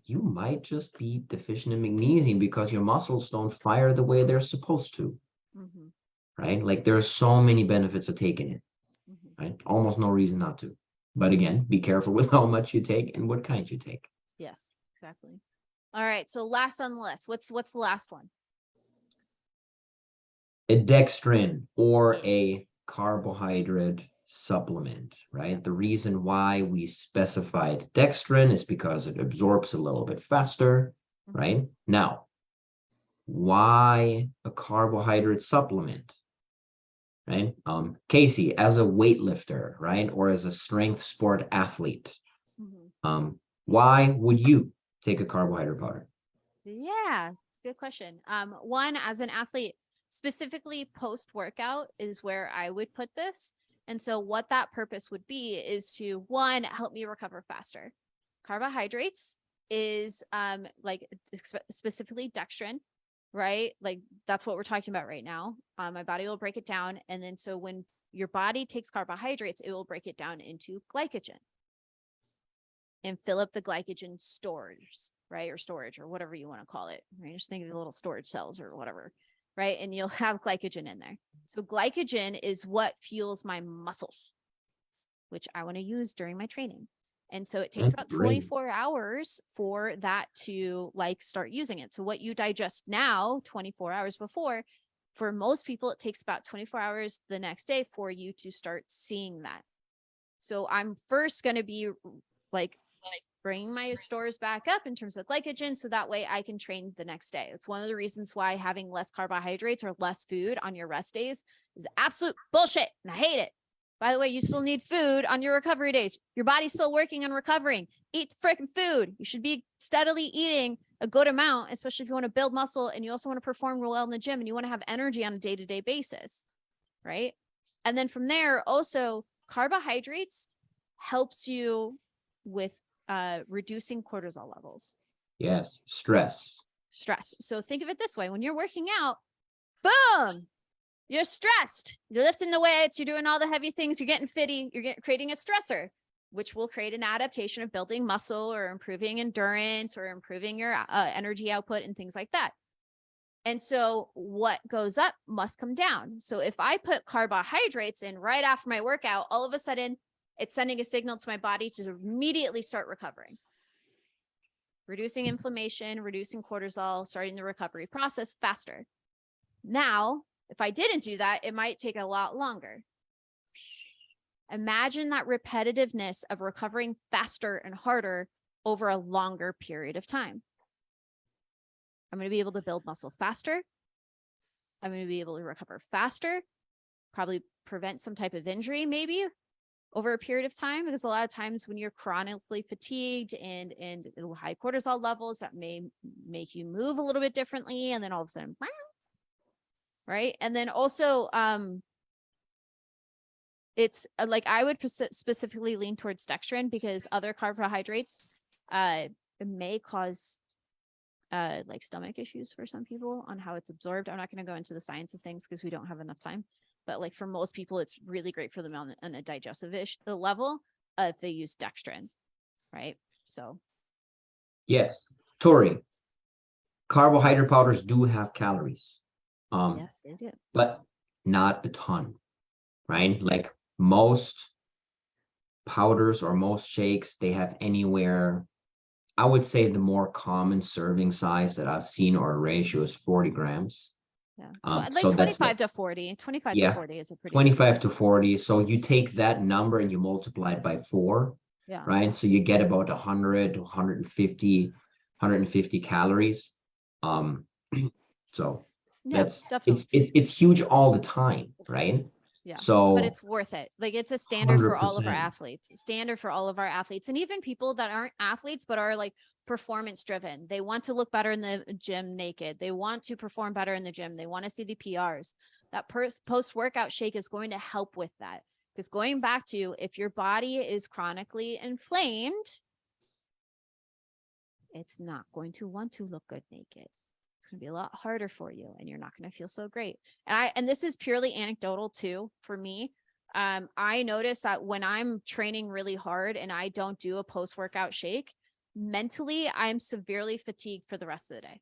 you might just be deficient in magnesium because your muscles don't fire the way they're supposed to, Mhm, right? Like there's so many benefits of taking it, mhm. right? Almost no reason not to. But again, be careful with how much you take and what kind you take. Yes, exactly. All right. So last on the list, what's the last one? A dextrin or Yeah. a carbohydrate supplement, right? The reason why we specified dextrin is because it absorbs a little bit faster, Mhm. right? Now, why a carbohydrate supplement? Right? Casey, as a weightlifter, right, or as a strength sport athlete, Mhm. why would you take a carbohydrate powder? Yeah, it's a good question. One, as an athlete, specifically post workout is where I would put this. And so what that purpose would be is to, one, help me recover faster. Carbohydrates is like specifically dextrin, right? Like that's what we're talking about right now. My body will break it down. And then so when your body takes carbohydrates, it will break it down into glycogen and fill up the glycogen stores, right? Or storage or whatever you want to call it, right? Just think of the little storage cells or whatever, right? And you'll have glycogen in there. So glycogen is what fuels my muscles, which I want to use during my training. And so it takes about 24 hours for that to like start using it. So what you digest now, 24 hours before, for most people, it takes about 24 hours the next day for you to start seeing that. So I'm first going to be like bringing my stores back up in terms of glycogen so that way I can train the next day. It's one of the reasons why having less carbohydrates or less food on your rest days is absolute bullshit, and I hate it. By the way, you still need food on your recovery days. Your body's still working on recovering. Eat freaking food. You should be steadily eating a good amount, especially if you want to build muscle and you also want to perform well in the gym and you want to have energy on a day-to-day basis, right? And then from there, also carbohydrates helps you with reducing cortisol levels. Yes, stress. So think of it this way: when you're working out, boom, you're stressed. You're lifting the weights, you're doing all the heavy things, you're getting fitty, creating a stressor, which will create an adaptation of building muscle or improving endurance or improving your energy output and things like that. And so what goes up must come down. So if I put carbohydrates in right after my workout, all of a sudden it's sending a signal to my body to immediately start recovering, reducing inflammation, reducing cortisol, starting the recovery process faster. Now, if I didn't do that, it might take a lot longer. Imagine that repetitiveness of recovering faster and harder over a longer period of time. I'm going to be able to build muscle faster. I'm going to be able to recover faster, probably prevent some type of injury, maybe over a period of time, because a lot of times when you're chronically fatigued and high cortisol levels, that may make you move a little bit differently. And then all of a sudden, right. And then also, it's like, I would specifically lean towards dextrin because other carbohydrates, may cause like stomach issues for some people on how it's absorbed. I'm not going to go into the science of things because we don't have enough time. But like for most people, it's really great for them on a digestive level if they use dextrin, right? So Yes, Tori, carbohydrate powders do have calories. yes, they do. But not a ton, right? Like most powders or most shakes, they have anywhere, I would say the more common serving size that I've seen or ratio is 40 grams. Yeah. So Like that's 25 to 40. 25 to Yeah, 40 is a pretty 25 to 40. So you take that number and you multiply it by 4, yeah. right? So you get about 100 to 150 calories. Um, so Yeah, that's definitely. it's huge all the time, right? Yeah. But So it's worth it. Like it's a standard for all of our 100%. athletes, standard for all of our athletes, and even people that aren't athletes but are like performance driven. They want to look better in the gym naked. They want to perform better in the gym. They want to see the PRs. That post workout shake is going to help with that. Because going back to if your body is chronically inflamed, it's not going to want to look good naked. It's going to be a lot harder for you and you're not going to feel so great. And this is purely anecdotal too for me. I notice that when I'm training really hard and I don't do a post-workout shake, mentally I'm severely fatigued for the rest of the day.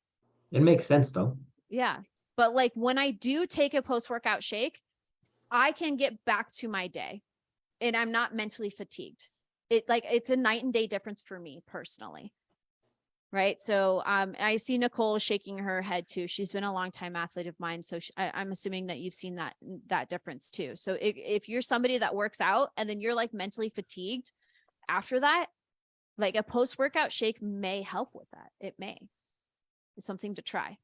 It makes sense though. Yeah. But like when I do take a post-workout shake, I can get back to my day and I'm not mentally fatigued. It's a night and day difference for me personally. Right. So I see Nicole shaking her head too. She's been a long time athlete of mine. So I'm assuming that you've seen that difference too. So if you're somebody that works out and then you're like mentally fatigued after that, like a post-workout shake may help with that. It may. It's something to try.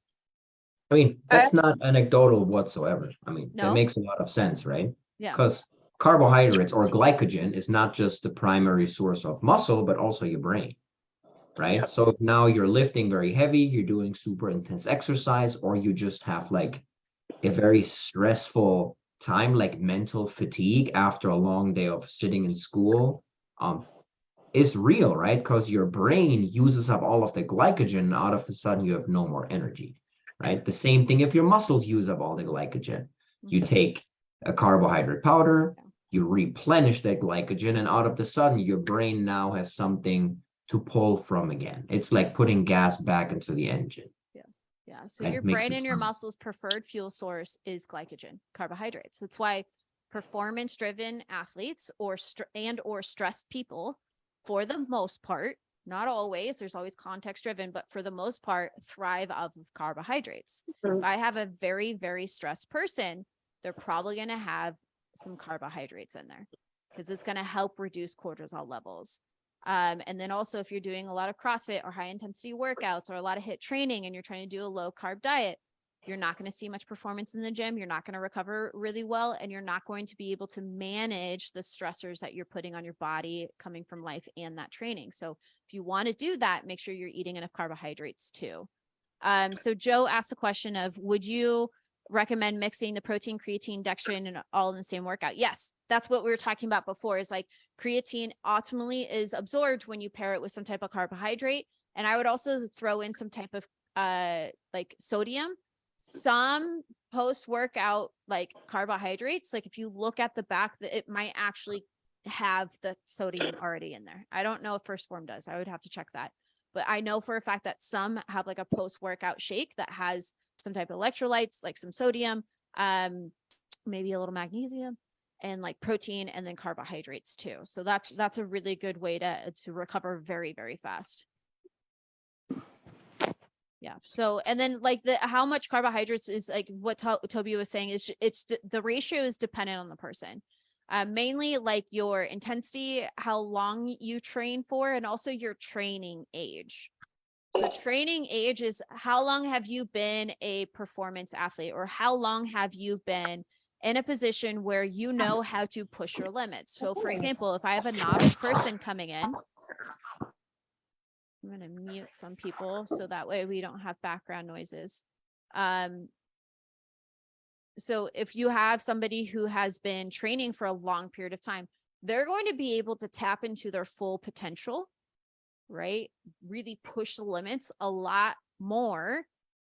I mean, that's not anecdotal whatsoever. I mean, that No? makes a lot of sense, right? Yeah. Because carbohydrates or glycogen is not just the primary source of muscle, but also your brain, right? Yep. So if now you're lifting very heavy, you're doing super intense exercise, or you just have like a very stressful time, like mental fatigue after a long day of sitting in school, is real, right? Because your brain uses up all of the glycogen, and all of a sudden you have no more energy, right? The same thing if your muscles use up all the glycogen. You take a carbohydrate powder, you replenish that glycogen, and out of the sudden your brain now has something to pull from again. It's like putting gas back into the engine. Yeah. So Right? your Makes brain a and your ton. muscles' preferred fuel source is glycogen, carbohydrates. That's why performance-driven athletes or stressed people, for the most part, not always, there's always context-driven, but for the most part, thrive off of carbohydrates. If I have a very, very stressed person, they're probably going to have some carbohydrates in there because it's going to help reduce cortisol levels. And then also if you're doing a lot of CrossFit or high intensity workouts or a lot of HIIT training and you're trying to do a low carb diet, you're not going to see much performance in the gym. You're not going to recover really well. And you're not going to be able to manage the stressors that you're putting on your body coming from life and that training. So if you want to do that, make sure you're eating enough carbohydrates too. So Joe asked a question of, would you recommend mixing the protein, creatine, dextrin, and all in the same workout? Yes, that's what we were talking about before, is like creatine ultimately is absorbed when you pair it with some type of carbohydrate. And I would also throw in some type of like sodium. Some post-workout like carbohydrates, like if you look at the back, that it might actually have the sodium already in there. I don't know if First Form does. I would have to check that. But I know for a fact that some have like a post-workout shake that has some type of electrolytes, like some sodium, maybe a little magnesium, and like protein, and then carbohydrates too. So that's a really good way to recover very, very fast. Yeah. So, and then like how much carbohydrates is like what Tobi was saying is the ratio is dependent on the person. Mainly like your intensity, how long you train for, and also your training age. So training age is how long have you been a performance athlete, or how long have you been in a position where you know how to push your limits. So for example, if I have a novice person coming in, I'm going to mute some people so that way we don't have background noises. So if you have somebody who has been training for a long period of time, they're going to be able to tap into their full potential, right? Really push the limits a lot more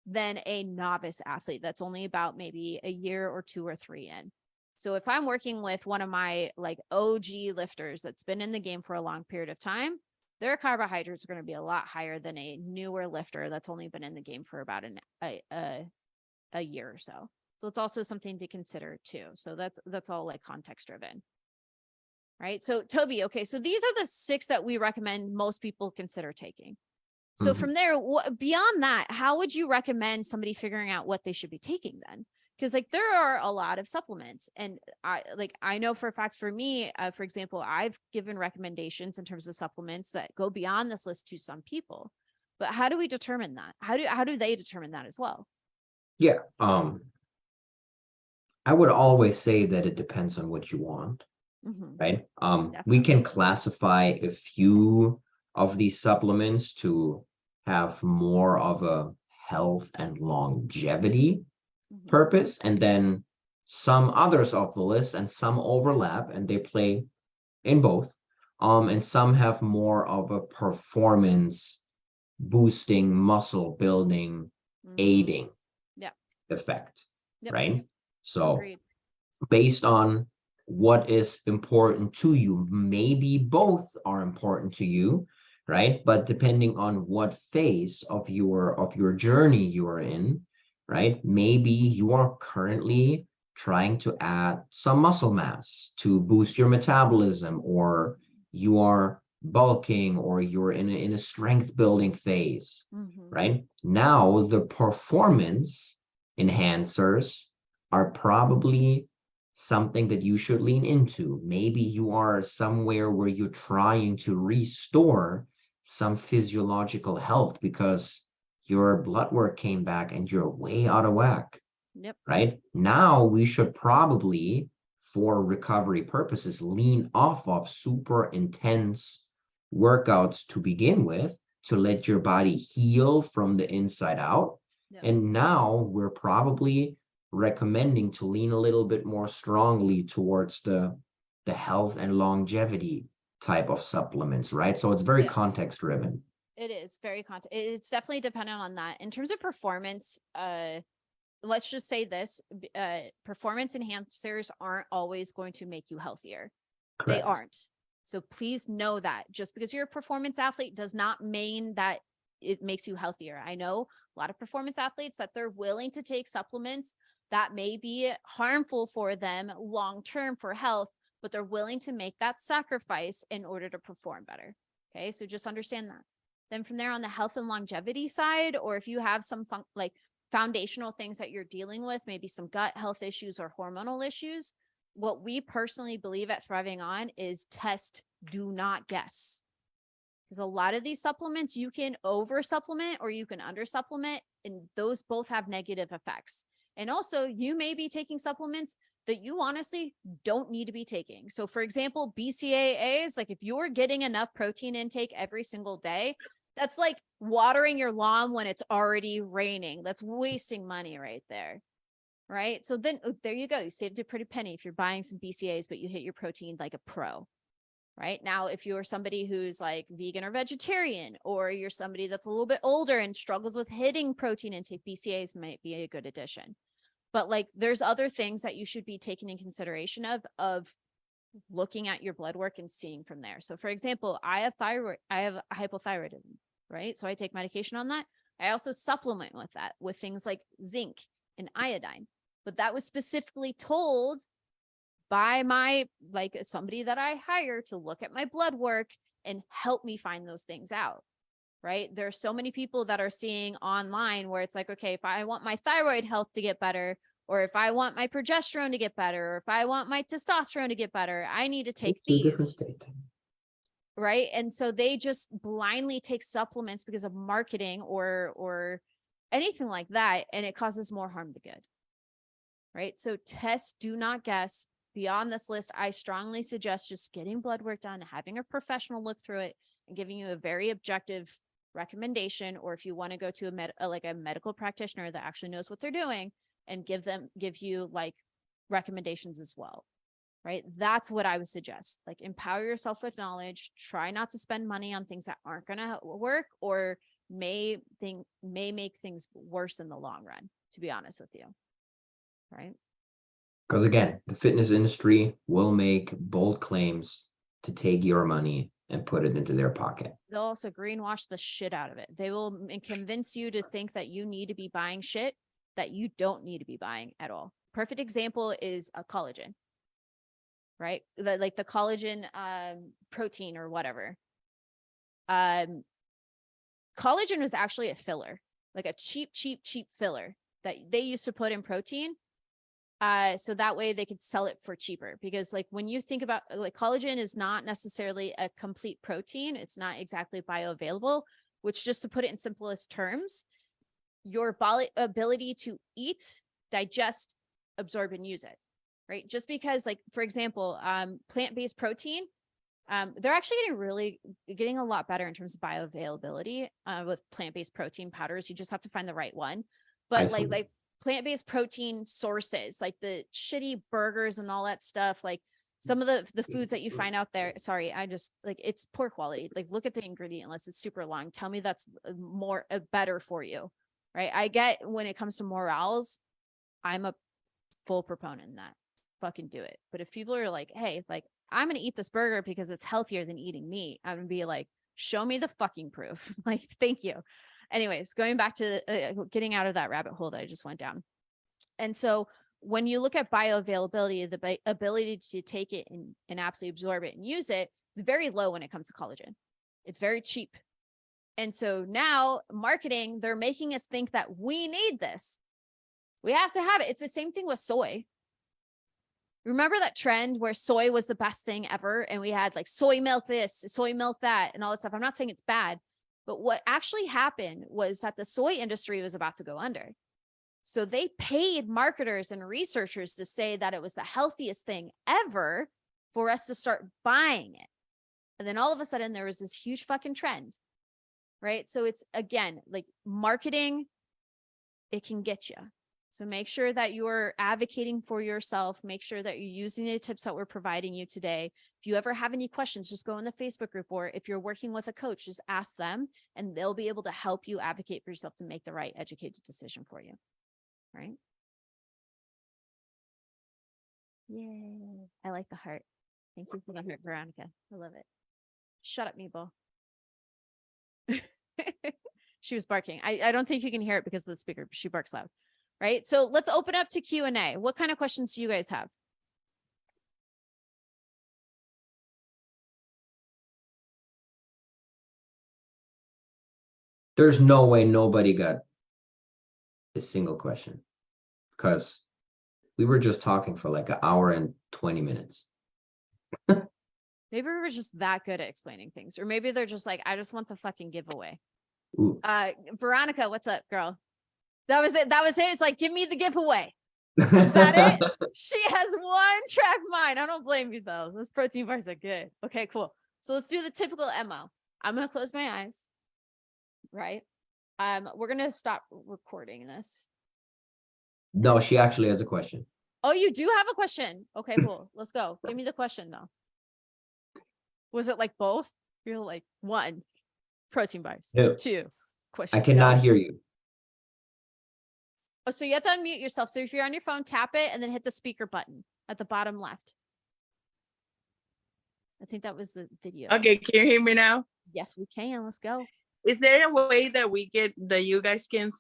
than a novice athlete that's only about maybe a year or 2 or 3 in. So if I'm working with one of my like OG lifters that's been in the game for a long period of time, their carbohydrates are going to be a lot higher than a newer lifter that's only been in the game for about a year or so. So So it's also something to consider too. So that's all like context driven. Right. So Toby, okay. So these are the 6 that we recommend most people consider taking. So Mhm. from there, beyond that, how would you recommend somebody figuring out what they should be taking then? Because like there are a lot of supplements, and I know for a fact for me, for example, I've given recommendations in terms of supplements that go beyond this list to some people. But how do we determine that? How do they determine that as well? Yeah. I would always say that it depends on what you want, Mhm. right? We Definitely. can classify a few of these supplements to have more of a health and longevity Mhm. purpose, and then some others of the list, and some overlap and they play in both. And some have more of a performance boosting, muscle building, Mhm. aiding Yeah. effect, Yep. right? So Agreed. based on what is important to you, maybe both are important to you, right? But depending on what phase of your journey you are in, right? Maybe you are currently trying to add some muscle mass to boost your metabolism, or you are bulking, or you're in a strength building phase, Mhm. right? Now the performance enhancers are probably something that you should lean into. Maybe you are somewhere where you're trying to restore some physiological health because your blood work came back and you're way out of whack, Yep. right? Now we should probably, for recovery purposes, lean off of super intense workouts to begin with, to let your body heal from the inside out. Yep. And now we're probably recommending to lean a little bit more strongly towards the health and longevity type of supplements, right? So it's very Yeah. context driven. It is very it's definitely dependent on that. In terms of performance, let's just say this, performance enhancers aren't always going to make you healthier. They Correct. aren't. So please know that just because you're a performance athlete does not mean that it makes you healthier. I know a lot of performance athletes that they're willing to take supplements that may be harmful for them long term for health, but they're willing to make that sacrifice in order to perform better. Okay, so just understand that. Then from there on the health and longevity side, or if you have some like foundational things that you're dealing with, maybe some gut health issues or hormonal issues, what we personally believe at Thriving On is test, do not guess. Because a lot of these supplements, you can over supplement or you can under supplement, and those both have negative effects. And also, you may be taking supplements that you honestly don't need to be taking. So, for example, BCAAs, like if you're getting enough protein intake every single day, that's like watering your lawn when it's already raining. That's wasting money right there. Right. So then there you go. You saved a pretty penny if you're buying some BCAAs, but you hit your protein like a pro. Right now, if you're somebody who's like vegan or vegetarian, or you're somebody that's a little bit older and struggles with hitting protein intake, BCAAs might be a good addition. But like there's other things that you should be taking in consideration of looking at your blood work and seeing from there. So for example, I have hypothyroidism, right? So I take medication on that. I also supplement with that with things like zinc and iodine. But that was specifically told by my like somebody that I hire to look at my blood work and help me find those things out. Right. There's so many people that are seeing online where it's like, okay, if I want my thyroid health to get better, or if I want my progesterone to get better, or if I want my testosterone to get better, I need to take It's a different these. state. Right. And so they just blindly take supplements because of marketing or anything like that. And it causes more harm than good. Right. So test, do not guess. Beyond this list, I strongly suggest just getting blood work done, having a professional look through it, and giving you a very objective recommendation. Or if you want to go to a medical practitioner that actually knows what they're doing, and give you like recommendations as well. Right. That's what I would suggest. Like empower yourself with knowledge, try not to spend money on things that aren't going to work or may make things worse in the long run, to be honest with you. Right. Because again, the fitness industry will make bold claims to take your money and put it into their pocket. They'll also greenwash the shit out of it. They will convince you to think that you need to be buying shit that you don't need to be buying at all. Perfect example is a collagen, right? Like the collagen protein or whatever. Collagen was actually a filler, like a cheap filler that they used to put in protein. So that way they could sell it for cheaper, because like when you think about like collagen is not necessarily a complete protein. It's not exactly bioavailable, which, just to put it in simplest terms, your body ability to eat, digest, absorb, and use it, right? Just because, like, for example, plant-based protein, they're actually getting a lot better in terms of bioavailability with plant-based protein powders. You just have to find the right one. But like plant-based protein sources, like the shitty burgers and all that stuff, like some of the foods that you find out there, sorry, I just like, it's poor quality. Like, look at the ingredient list, it's super long. Tell me that's more better for you, right? I get when it comes to morels, I'm a full proponent in that. Fucking do it. But if people are like, hey, like, I'm gonna eat this burger because it's healthier than eating meat, I'm gonna be like, show me the fucking proof. Like, thank you. Anyways, going back to getting out of that rabbit hole that I just went down. And so when you look at bioavailability, the ability to take it and absolutely absorb it and use it, it's very low when it comes to collagen. It's very cheap. And so now marketing, they're making us think that we need this. We have to have it. It's the same thing with soy. Remember that trend where soy was the best thing ever? And we had like soy milk this, soy milk that, and all that stuff. I'm not saying it's bad, but what actually happened was that the soy industry was about to go under. So they paid marketers and researchers to say that it was the healthiest thing ever for us to start buying it. And then all of a sudden there was this huge fucking trend, right? So it's, again, like marketing, it can get you. So make sure that you're advocating for yourself. Make sure that you're using the tips that we're providing you today. If you ever have any questions, just go in the Facebook group, or if you're working with a coach, just ask them and they'll be able to help you advocate for yourself to make the right educated decision for you. Right? Yay. I like the heart. Thank you for the heart, Veronica. I love it. Shut up, Meeple. She was barking. I don't think you can hear it because of the speaker, but she barks loud. Right? So let's open up to Q&A. What kind of questions do you guys have? There's no way nobody got a single question, because we were just talking for like an hour and 20 minutes. Maybe we were just that good at explaining things, or maybe they're just like, I just want the fucking giveaway. Ooh. Veronica, what's up, girl? That was it. It's like, give me the giveaway. Is that it? She has one track mind. I don't blame you though. Those protein bars are good. Okay, cool. So let's do the typical MO. I'm gonna close my eyes. Right. We're gonna stop recording this. No, she actually has a question. Oh, you do have a question. Okay, cool. Let's go. Give me the question though. Was it like both? You're like, 1, protein bars. No. 2, question. I cannot hear you. Oh, so you have to unmute yourself. So if you're on your phone, tap it and then hit the speaker button at the bottom left. I think that was the video. Okay, can you hear me now? Yes, we can. Let's go. Is there a way that you guys can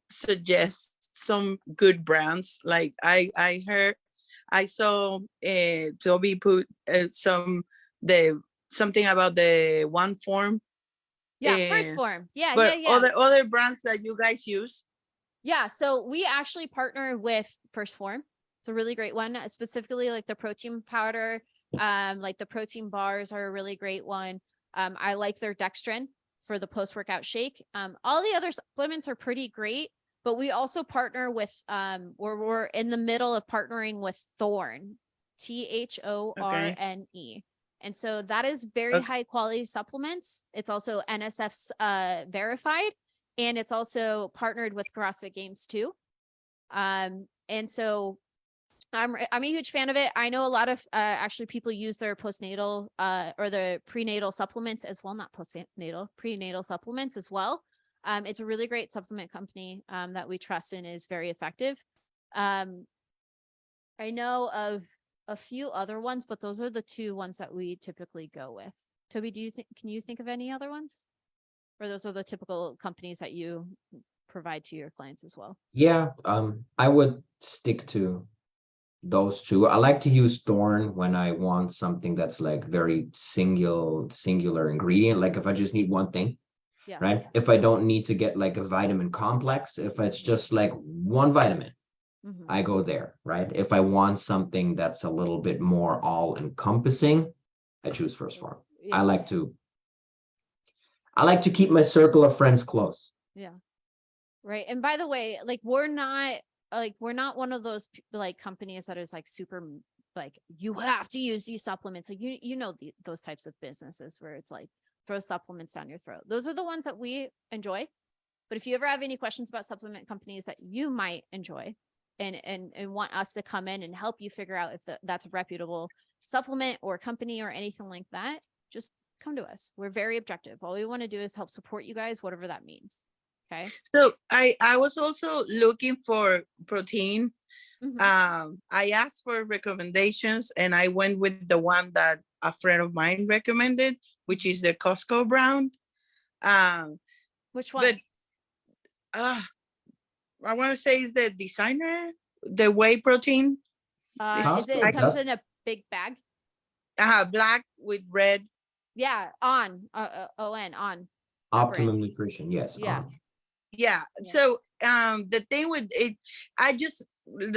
suggest some good brands? Like I saw Tobi put something about the One Form. Yeah, First Form. Yeah, but yeah. Other brands that you guys use? Yeah, so we actually partner with First Form. It's a really great one, specifically like the protein powder, like the protein bars are a really great one. I like their dextrin for the post-workout shake. All the other supplements are pretty great, but we also partner with, we're in the middle of partnering with Thorne, THORNE. And so that is very high quality supplements. It's also NSF's verified, and it's also partnered with CrossFit Games too. And so I'm a huge fan of it. I know a lot of actually people use their postnatal or the prenatal supplements as well, not postnatal, prenatal supplements as well. It's a really great supplement company that we trust and is very effective. I know of a few other ones, but those are the 2 ones that we typically go with. Tobi, can you think of any other ones? Or those are the typical companies that you provide to your clients as well. Yeah, I would stick to those two. I like to use Thorn when I want something that's like very singular ingredient. Like if I just need one thing, Yeah. right? If I don't need to get like a vitamin complex, if it's just like one vitamin, Mhm. I go there, right? If I want something that's a little bit more all encompassing, I choose First Form. Yeah. I like to keep my circle of friends close. Yeah. Right. And by the way, like we're not one of those like companies that is like super like you have to use these supplements. Like those types of businesses where it's like throw supplements down your throat. Those are the ones that we enjoy. But if you ever have any questions about supplement companies that you might enjoy and want us to come in and help you figure out if that's a reputable supplement or company or anything like that, just come to us. We're very objective. All we want to do is help support you guys, whatever that means. Okay. So I was also looking for protein. Mhm. I asked for recommendations and I went with the one that a friend of mine recommended, which is the Costco brand. Which one? But I want to say is the designer, the whey protein. Is it Costco comes does- in a big bag? Black with red. Yeah, on on. that Optimum brand. nutrition, yes. Yeah. Yeah. Yeah. So the thing with it,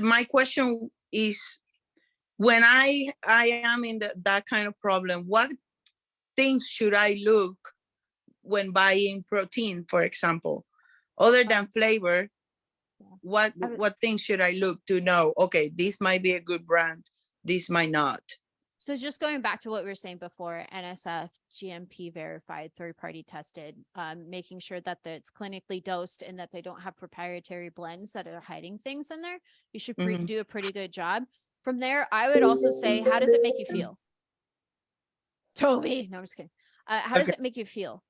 my question is, when I am in that kind of problem, what things should I look when buying protein, for example, other than flavor? Yeah. What things should I look to know? Okay, this might be a good brand, this might not. So just going back to what we were saying before, NSF, GMP verified, third-party tested, making sure that it's clinically dosed and that they don't have proprietary blends that are hiding things in there. You should Mhm. do a pretty good job. From there, I would also say, how does it make you feel? Toby, no, I'm just kidding. How does Okay. it make you feel?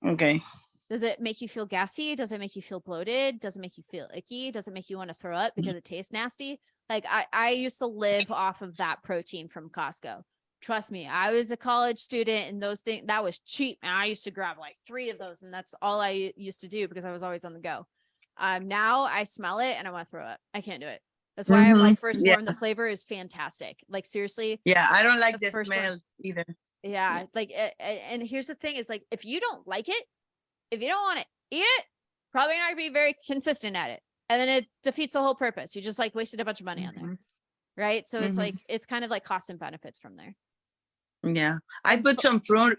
Okay. Does it make you feel gassy? Does it make you feel bloated? Does it make you feel icky? Does it make you want to throw up because it tastes nasty? Like I used to live off of that protein from Costco. Trust me, I was a college student and those things that was cheap. And I used to grab like 3 of those and that's all I used to do because I was always on the go. Now I smell it and I want to throw up. I can't do it. That's why I'm like First Yeah. Form. The flavor is fantastic. Like seriously. Yeah, I don't like The the first one- smell either. Yeah. Like, and here's the thing is like, if you don't like it, if you don't want to eat it, probably not gonna be very consistent at it. And then it defeats the whole purpose. You just like wasted a bunch of money on there. Mhm. Right. So it's Mhm. like, it's kind of like cost and benefits from there. Yeah, I And put some fruit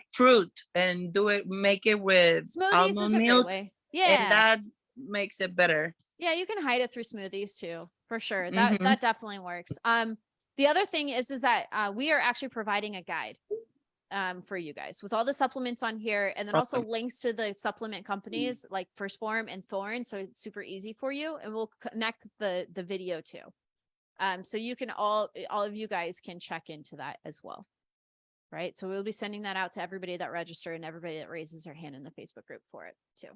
and make it with Smoothies is almond a great milk, way. and Yeah. that makes it better. Yeah. You can hide it through smoothies too, for sure. Mhm. That definitely works. The other thing is that we are actually providing a guide for you guys with all the supplements on here and then also Awesome. links to the supplement companies like First Form and Thorn. So it's super easy for you and we'll connect the video too. So you can all of you guys can check into that as well. Right. So we'll be sending that out to everybody that registered and everybody that raises their hand in the Facebook group for it too.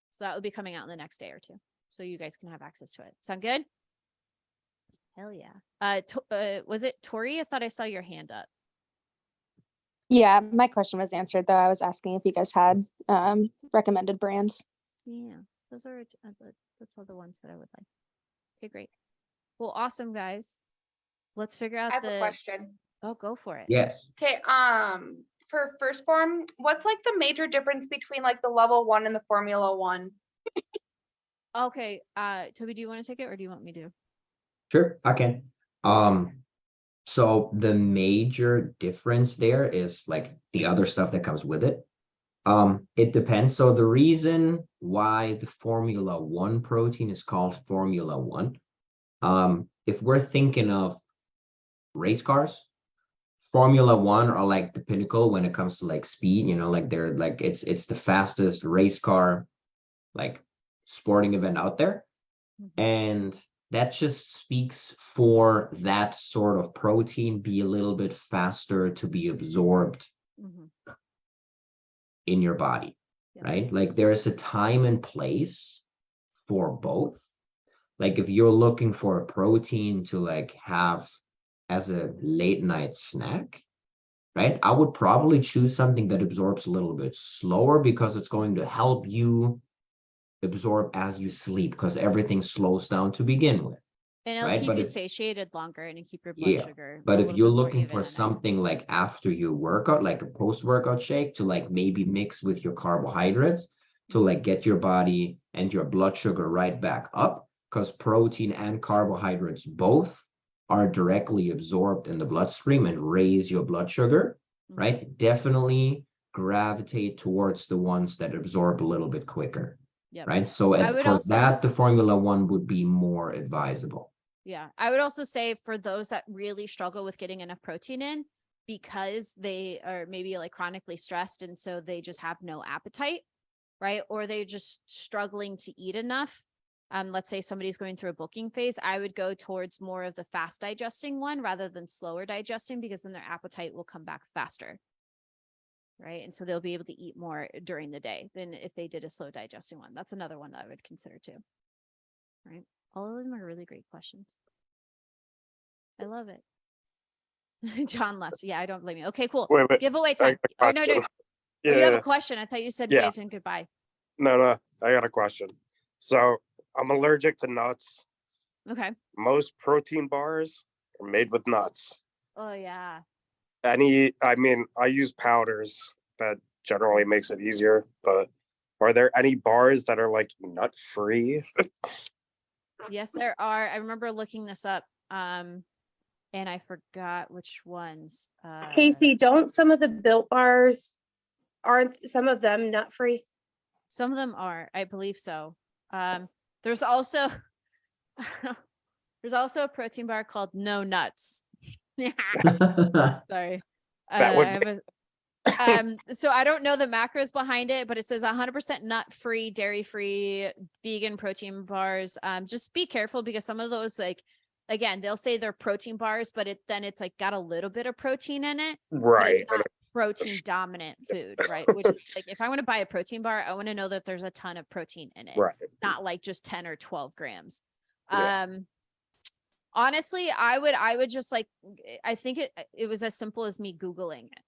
So that will be coming out in the next day or two. So you guys can have access to it. Sound good? Hell yeah. Was it Tori? I thought I saw your hand up. Yeah, my question was answered though. I was asking if you guys had recommended brands. Yeah, those are that's all the ones that I would like. Okay, great. Well, awesome, guys. Let's figure out I have a question. Oh, go for it. Yes. Okay, for First Form, what's like the major difference between like the level 1 and the Formula 1? Okay, Toby, do you want to take it or do you want me to? Sure, I can. So the major difference there is like the other stuff that comes with it. It depends. So the reason why the Formula 1 protein is called Formula 1, if we're thinking of race cars, Formula 1 are like the pinnacle when it comes to like speed, like they're like it's the fastest race car like sporting event out there. And that just speaks for that sort of protein be a little bit faster to be absorbed in your body, Yeah. right? Like there is a time and place for both. Like if you're looking for a protein to like have as a late night snack, right? I would probably choose something that absorbs a little bit slower because it's going to help you absorb as you sleep because everything slows down to begin with. And it'll Right, keep but you if- satiated longer and keep your blood Yeah, sugar. but a if little you're bit more looking even for at night. something like after your workout, like a post-workout shake to like maybe mix with your carbohydrates to like get your body and your blood sugar right back up, because protein and carbohydrates both are directly absorbed in the bloodstream and raise your blood sugar, Mhm. right? Definitely gravitate towards the ones that absorb a little bit quicker, Yep. right? So I would for also- that, the Formula One would be more advisable. Yeah, I would also say for those that really struggle with getting enough protein in because they are maybe like chronically stressed and so they just have no appetite, right? Or they're just struggling to eat enough. Let's say somebody's going through a bulking phase, I would go towards more of the fast digesting one rather than slower digesting because then their appetite will come back faster. Right. And so they'll be able to eat more during the day than if they did a slow digesting one. That's another one that I would consider too. Right. All of them are really great questions. I love it. John left. Yeah, I don't blame you. Okay, cool. Wait, Giveaway I time. got a Oh, no, question. you have Yeah, a question. I thought you said Yeah. waved and goodbye. no, I got a question. So I'm allergic to nuts. Okay. Most protein bars are made with nuts. Oh, yeah. I use powders that generally makes it easier, but are there any bars that are like nut free? Yes, there are. I remember looking this up. And I forgot which ones. Casey, don't some of the Built bars, aren't some of them nut free? Some of them are, I believe so. There's also there's also a protein bar called No Nuts. Sorry. That would I have a- so I don't know the macros behind it, but it says 100% nut free, dairy free, vegan protein bars. Just be careful because some of those, like, again, they'll say they're protein bars, but it's like got a little bit of protein in it, but Right. it's not protein dominant food, right? Which is like, if I want to buy a protein bar, I want to know that there's a ton of protein in it, Right. not like just 10 or 12 grams. Yeah. Honestly, I would just like, I think it was as simple as me Googling it.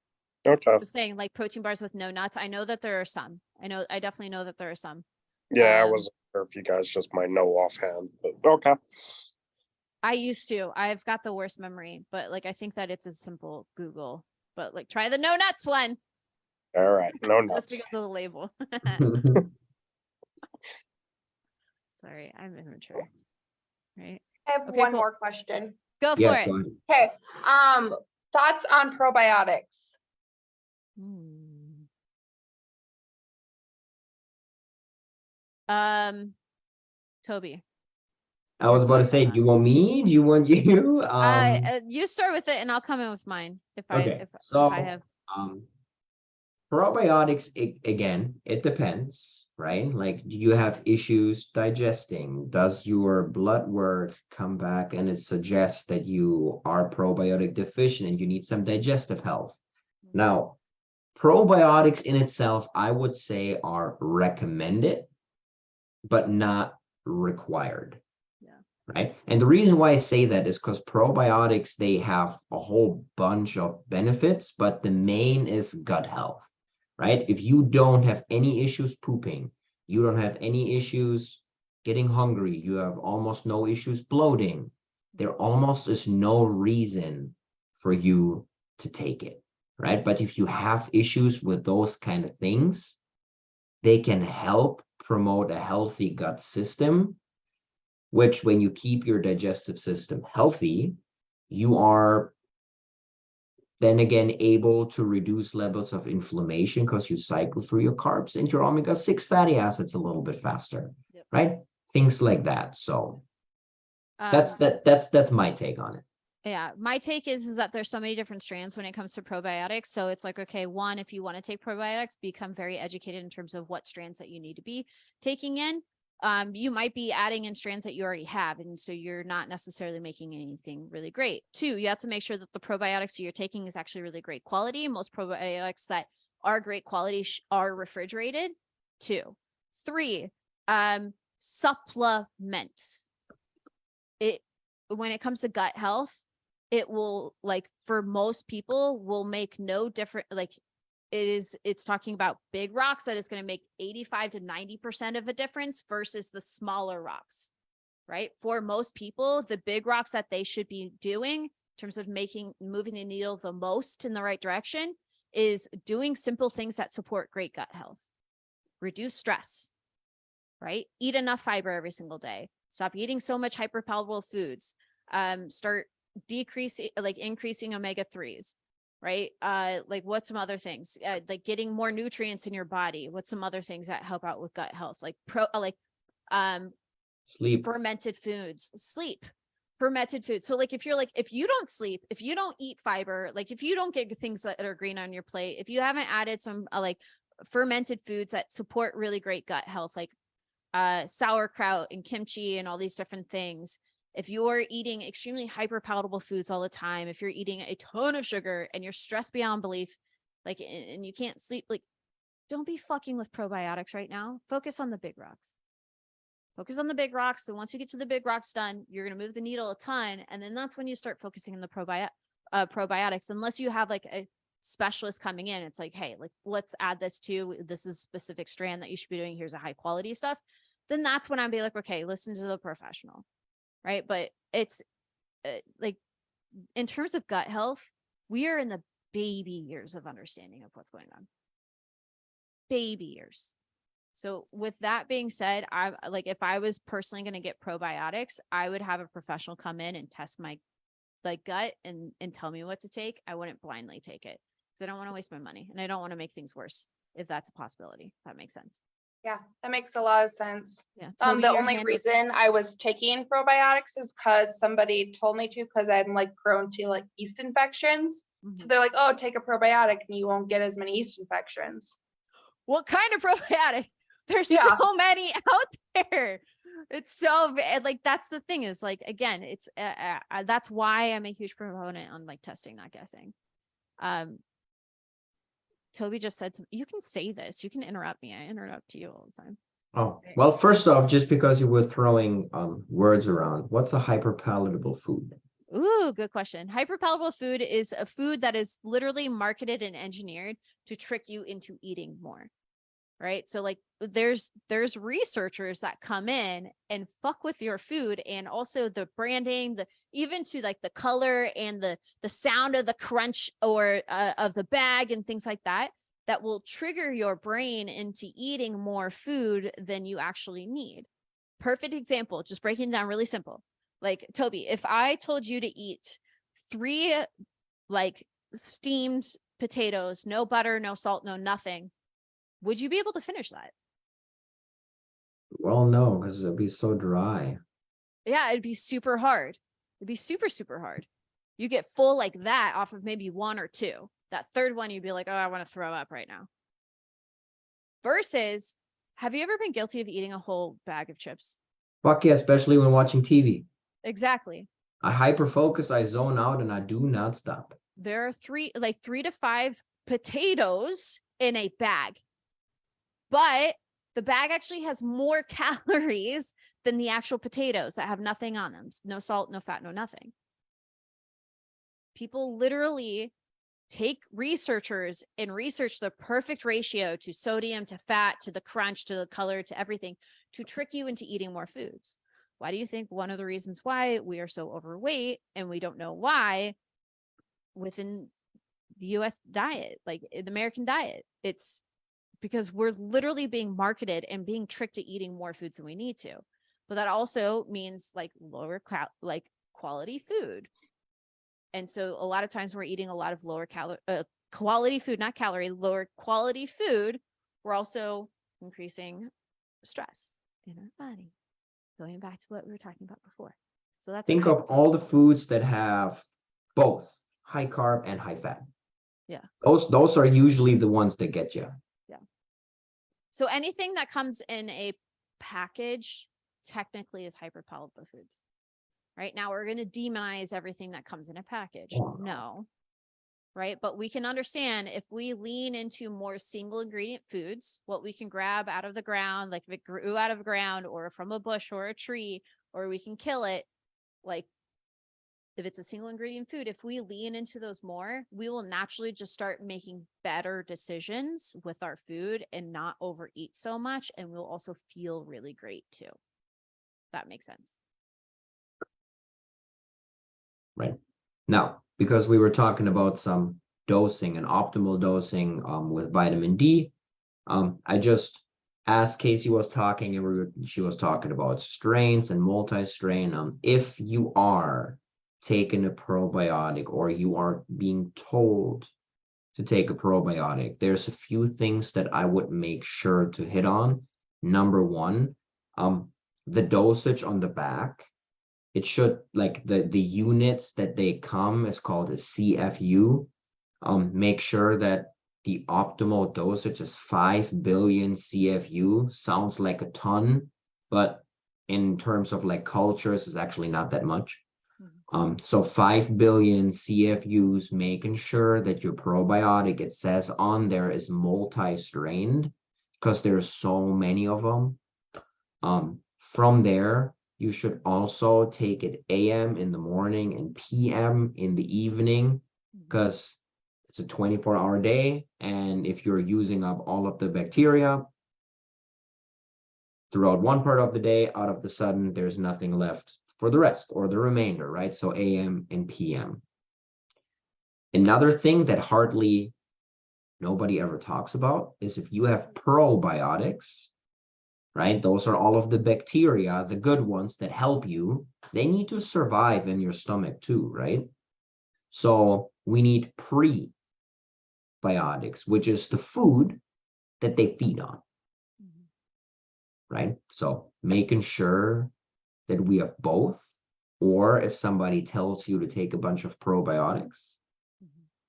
Okay. Was saying like protein bars with no nuts. I know that there are some. I definitely know that there are some. Yeah, I Um, wasn't sure if you guys just might know offhand, but okay. I used to. I've got the worst memory, but like I think that it's a simple Google. But like try the no nuts one All right. No just nuts. because of the label. Sorry, I'm immature. Right. I have Okay, one cool. more question. Go for Yes, it. go ahead. Okay, thoughts on probiotics? Hmm. Toby. I was about to say, do you want me? Do you want you? You start with it and I'll come in with mine if I Okay, if so I have. probiotics, again, it depends, right? Like, do you have issues digesting? Does your blood work come back and it suggests that you are probiotic deficient and you need some digestive health? Now, probiotics in itself, I would say, are recommended, but not required. Right. And the reason why I say that is because probiotics, they have a whole bunch of benefits, but the main is gut health, right? If you don't have any issues pooping, you don't have any issues getting hungry, you have almost no issues bloating, there almost is no reason for you to take it, right? But if you have issues with those kind of things, they can help promote a healthy gut system, which when you keep your digestive system healthy, you are then again able to reduce levels of inflammation because you cycle through your carbs and your omega-6 fatty acids a little bit faster, Yep. right? Things like that. So Um, that's my take on it. Yeah, my take is that there's so many different strands when it comes to probiotics. So it's like, okay, one, if you want to take probiotics, become very educated in terms of what strands that you need to be taking in. You might be adding in strands that you already have, and so you're not necessarily making anything really great. Two, you have to make sure that the probiotics you're taking is actually really great quality. Most probiotics that are great quality are refrigerated. Two, three, supplement it when it comes to gut health. It will, like, for most people, will make no different, like, it's talking about big rocks that is going to make 85 to 90% of a difference versus the smaller rocks, right? For most people, the big rocks that they should be doing in terms of moving the needle the most in the right direction is doing simple things that support great gut health. Reduce stress, right? Eat enough fiber every single day. Stop eating so much hyperpalatable foods. Start increasing omega-3s, right? Like what's some other things? Like getting more nutrients in your body. What's some other things that help out with gut health? Like Sleep. fermented foods, sleep, fermented foods. So like, if you don't sleep, if you don't eat fiber, like if you don't get things that are green on your plate, if you haven't added some like fermented foods that support really great gut health, like sauerkraut and kimchi and all these different things. If you're eating extremely hyperpalatable foods all the time, if you're eating a ton of sugar and you're stressed beyond belief, like, and you can't sleep, like, don't be fucking with probiotics right now. Focus on the big rocks. Focus on the big rocks. And once you get to the big rocks done, you're going to move the needle a ton. And then that's when you start focusing on the probiotics, unless you have like a specialist coming in. It's like, hey, like, let's add this to, this is a specific strand that you should be doing. Here's a high quality stuff. Then that's when I'd be like, okay, listen to the professional. Right. But it's like, in terms of gut health, we are in the baby years of understanding of what's going on. Baby years. So with that being said, I like, if I was personally going to get probiotics, I would have a professional come in and test my like gut and tell me what to take. I wouldn't blindly take it because I don't want to waste my money and I don't want to make things worse if that's a possibility. If that makes sense. Yeah, that makes a lot of sense. Yeah. Toby, The your only hand was- reason I was taking probiotics is because somebody told me to, because I'm like prone to like yeast infections. So Mhm. they're like, oh, take a probiotic and you won't get as many yeast infections. What kind of probiotic? There's Yeah. so many out there. It's so like, that's the thing is like, again, it's that's why I'm a huge proponent on like testing, not guessing. Toby just said, you can say this, you can interrupt me. I interrupt you all the time. Oh, well, first off, just because you were throwing words around, what's a hyperpalatable food? Ooh, good question. Hyperpalatable food is a food that is literally marketed and engineered to trick you into eating more. Right. So like there's researchers that come in and fuck with your food, and also the branding, even to like the color and the sound of the crunch or of the bag and things like that will trigger your brain into eating more food than you actually need. Perfect example, just breaking it down really simple. Like, Toby, if I told you to eat 3 like steamed potatoes, no butter, no salt, no nothing, would you be able to finish that? Well, no, because it'll be so dry. Yeah, it'd be super hard. It'd be super, super hard. You get full like that off of maybe 1 or 2. That third one, you'd be like, oh, I want to throw up right now. Versus, have you ever been guilty of eating a whole bag of chips? Fuck yeah, especially when watching TV. Exactly. I hyper focus, I zone out, and I do not stop. There are 3 to 5 potatoes in a bag. But the bag actually has more calories than the actual potatoes that have nothing on them. No salt, no fat, no nothing. People literally take researchers and research the perfect ratio to sodium, to fat, to the crunch, to the color, to everything to trick you into eating more foods. Why do you think one of the reasons why we are so overweight and we don't know why within the US diet, like the American diet? It's because we're literally being marketed and being tricked to eating more foods than we need to. But that also means like lower quality food. And so a lot of times we're eating a lot of lower quality food, not calorie, lower quality food. We're also increasing stress in our body. Going back to what we were talking about before. So that's Think of all the foods that have both high carb and high fat. Yeah. Those are usually the ones that get you. So anything that comes in a package technically is hyperpalatable foods. Right now, we're going to demonize everything that comes in a package. Oh, no. Right. But we can understand if we lean into more single ingredient foods, what we can grab out of the ground, like if it grew out of the ground or from a bush or a tree, or we can kill it, like if it's a single ingredient food, if we lean into those more, we will naturally just start making better decisions with our food and not overeat so much. And we'll also feel really great too. That makes sense. Right. Now, because we were talking about some dosing and optimal dosing with vitamin D, I just, as Casey was talking, and she was talking about strains and multi-strain. If you are taking a probiotic or you are being told to take a probiotic, there's a few things that I would make sure to hit on. Number one, the dosage on the back. It should, like, the units that they come is called a CFU. Make sure that the optimal dosage is 5 billion CFU. Sounds like a ton, but in terms of like cultures, it's actually not that much. So 5 billion CFUs, making sure that your probiotic, it says on there, is multi-strained, because there's so many of them. From there, you should also take it AM in the morning and PM in the evening, because it's a 24-hour day. And if you're using up all of the bacteria throughout one part of the day, out of the sudden, there's nothing left for the rest or the remainder, right? So AM and PM. Another thing that hardly nobody ever talks about is if you have probiotics, right? Those are all of the bacteria, the good ones that help you. They need to survive in your stomach too, right? So we need prebiotics, which is the food that they feed on, right? So making sure that we have both, or if somebody tells you to take a bunch of probiotics,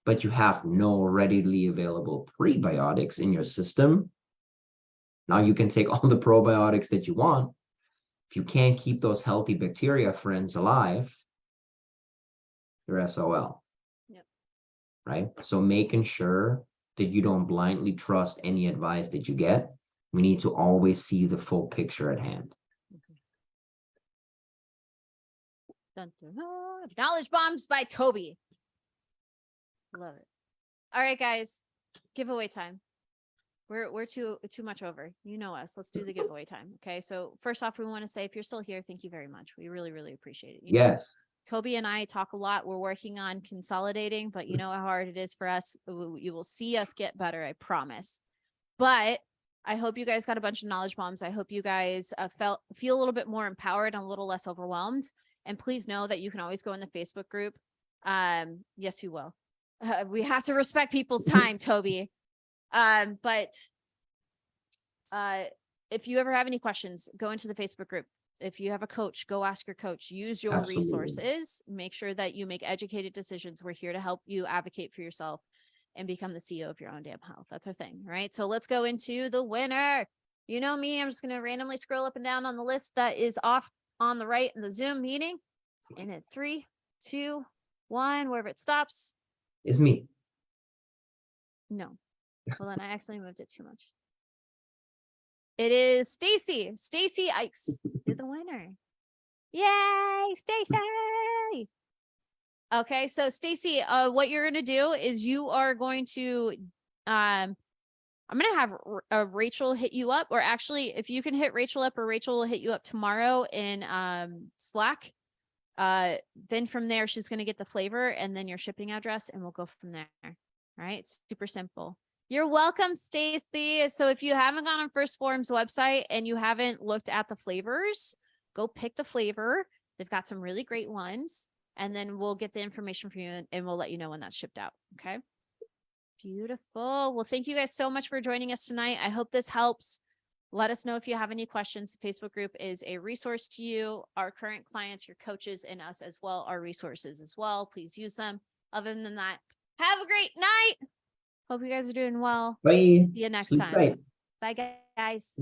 but you have no readily available prebiotics in your system, now you can take all the probiotics that you want. If you can't keep those healthy bacteria friends alive, you're SOL. Yep. Right? So making sure that you don't blindly trust any advice that you get. We need to always see the full picture at hand. Dun, dun, dun. Knowledge bombs by Toby. Love it. All right, guys. Giveaway time. We're too much over. You know us. Let's do the giveaway time. Okay. So first off, we want to say, if you're still here, thank you very much. We really, really appreciate it. You know, Yes. Toby and I talk a lot. We're working on consolidating, but you know how hard it is for us. You will see us get better. I promise. But I hope you guys got a bunch of knowledge bombs. I hope you guys feel a little bit more empowered and a little less overwhelmed. And please know that you can always go in the Facebook group. Yes, you will. We have to respect people's time, Toby. But if you ever have any questions, go into the Facebook group. If you have a coach, go ask your coach. Use your Absolutely. resources. Make sure that you make educated decisions. We're here to help you advocate for yourself and become the CEO of your own damn health. That's our thing, right? So let's go into the winner. You know me, I'm just going to randomly scroll up and down on the list that is off on the right in the Zoom meeting. And at 3, 2, 1, wherever it stops. It's me. No. Hold on, I accidentally moved it too much. It is Stacy. Stacy Ikes. You're the winner. Yay, Stacy. Okay, so Stacy, what you're gonna do is you are going to I'm gonna have Rachel hit you up, or actually, if you can hit Rachel up, or Rachel will hit you up tomorrow in Slack. Then from there, she's gonna get the flavor and then your shipping address, and we'll go from there. All right, it's super simple. You're welcome, Stacy. So if you haven't gone on First Form's website and you haven't looked at the flavors, go pick the flavor. They've got some really great ones, and then we'll get the information for you and we'll let you know when that's shipped out. Okay. Beautiful. Well, thank you guys so much for joining us tonight. I hope this helps. Let us know if you have any questions. The Facebook group is a resource to you. Our current clients, your coaches, and us as well are resources as well. Please use them. Other than that, have a great night. Hope you guys are doing well. Bye. See you next Sleep time. tight. Bye, guys.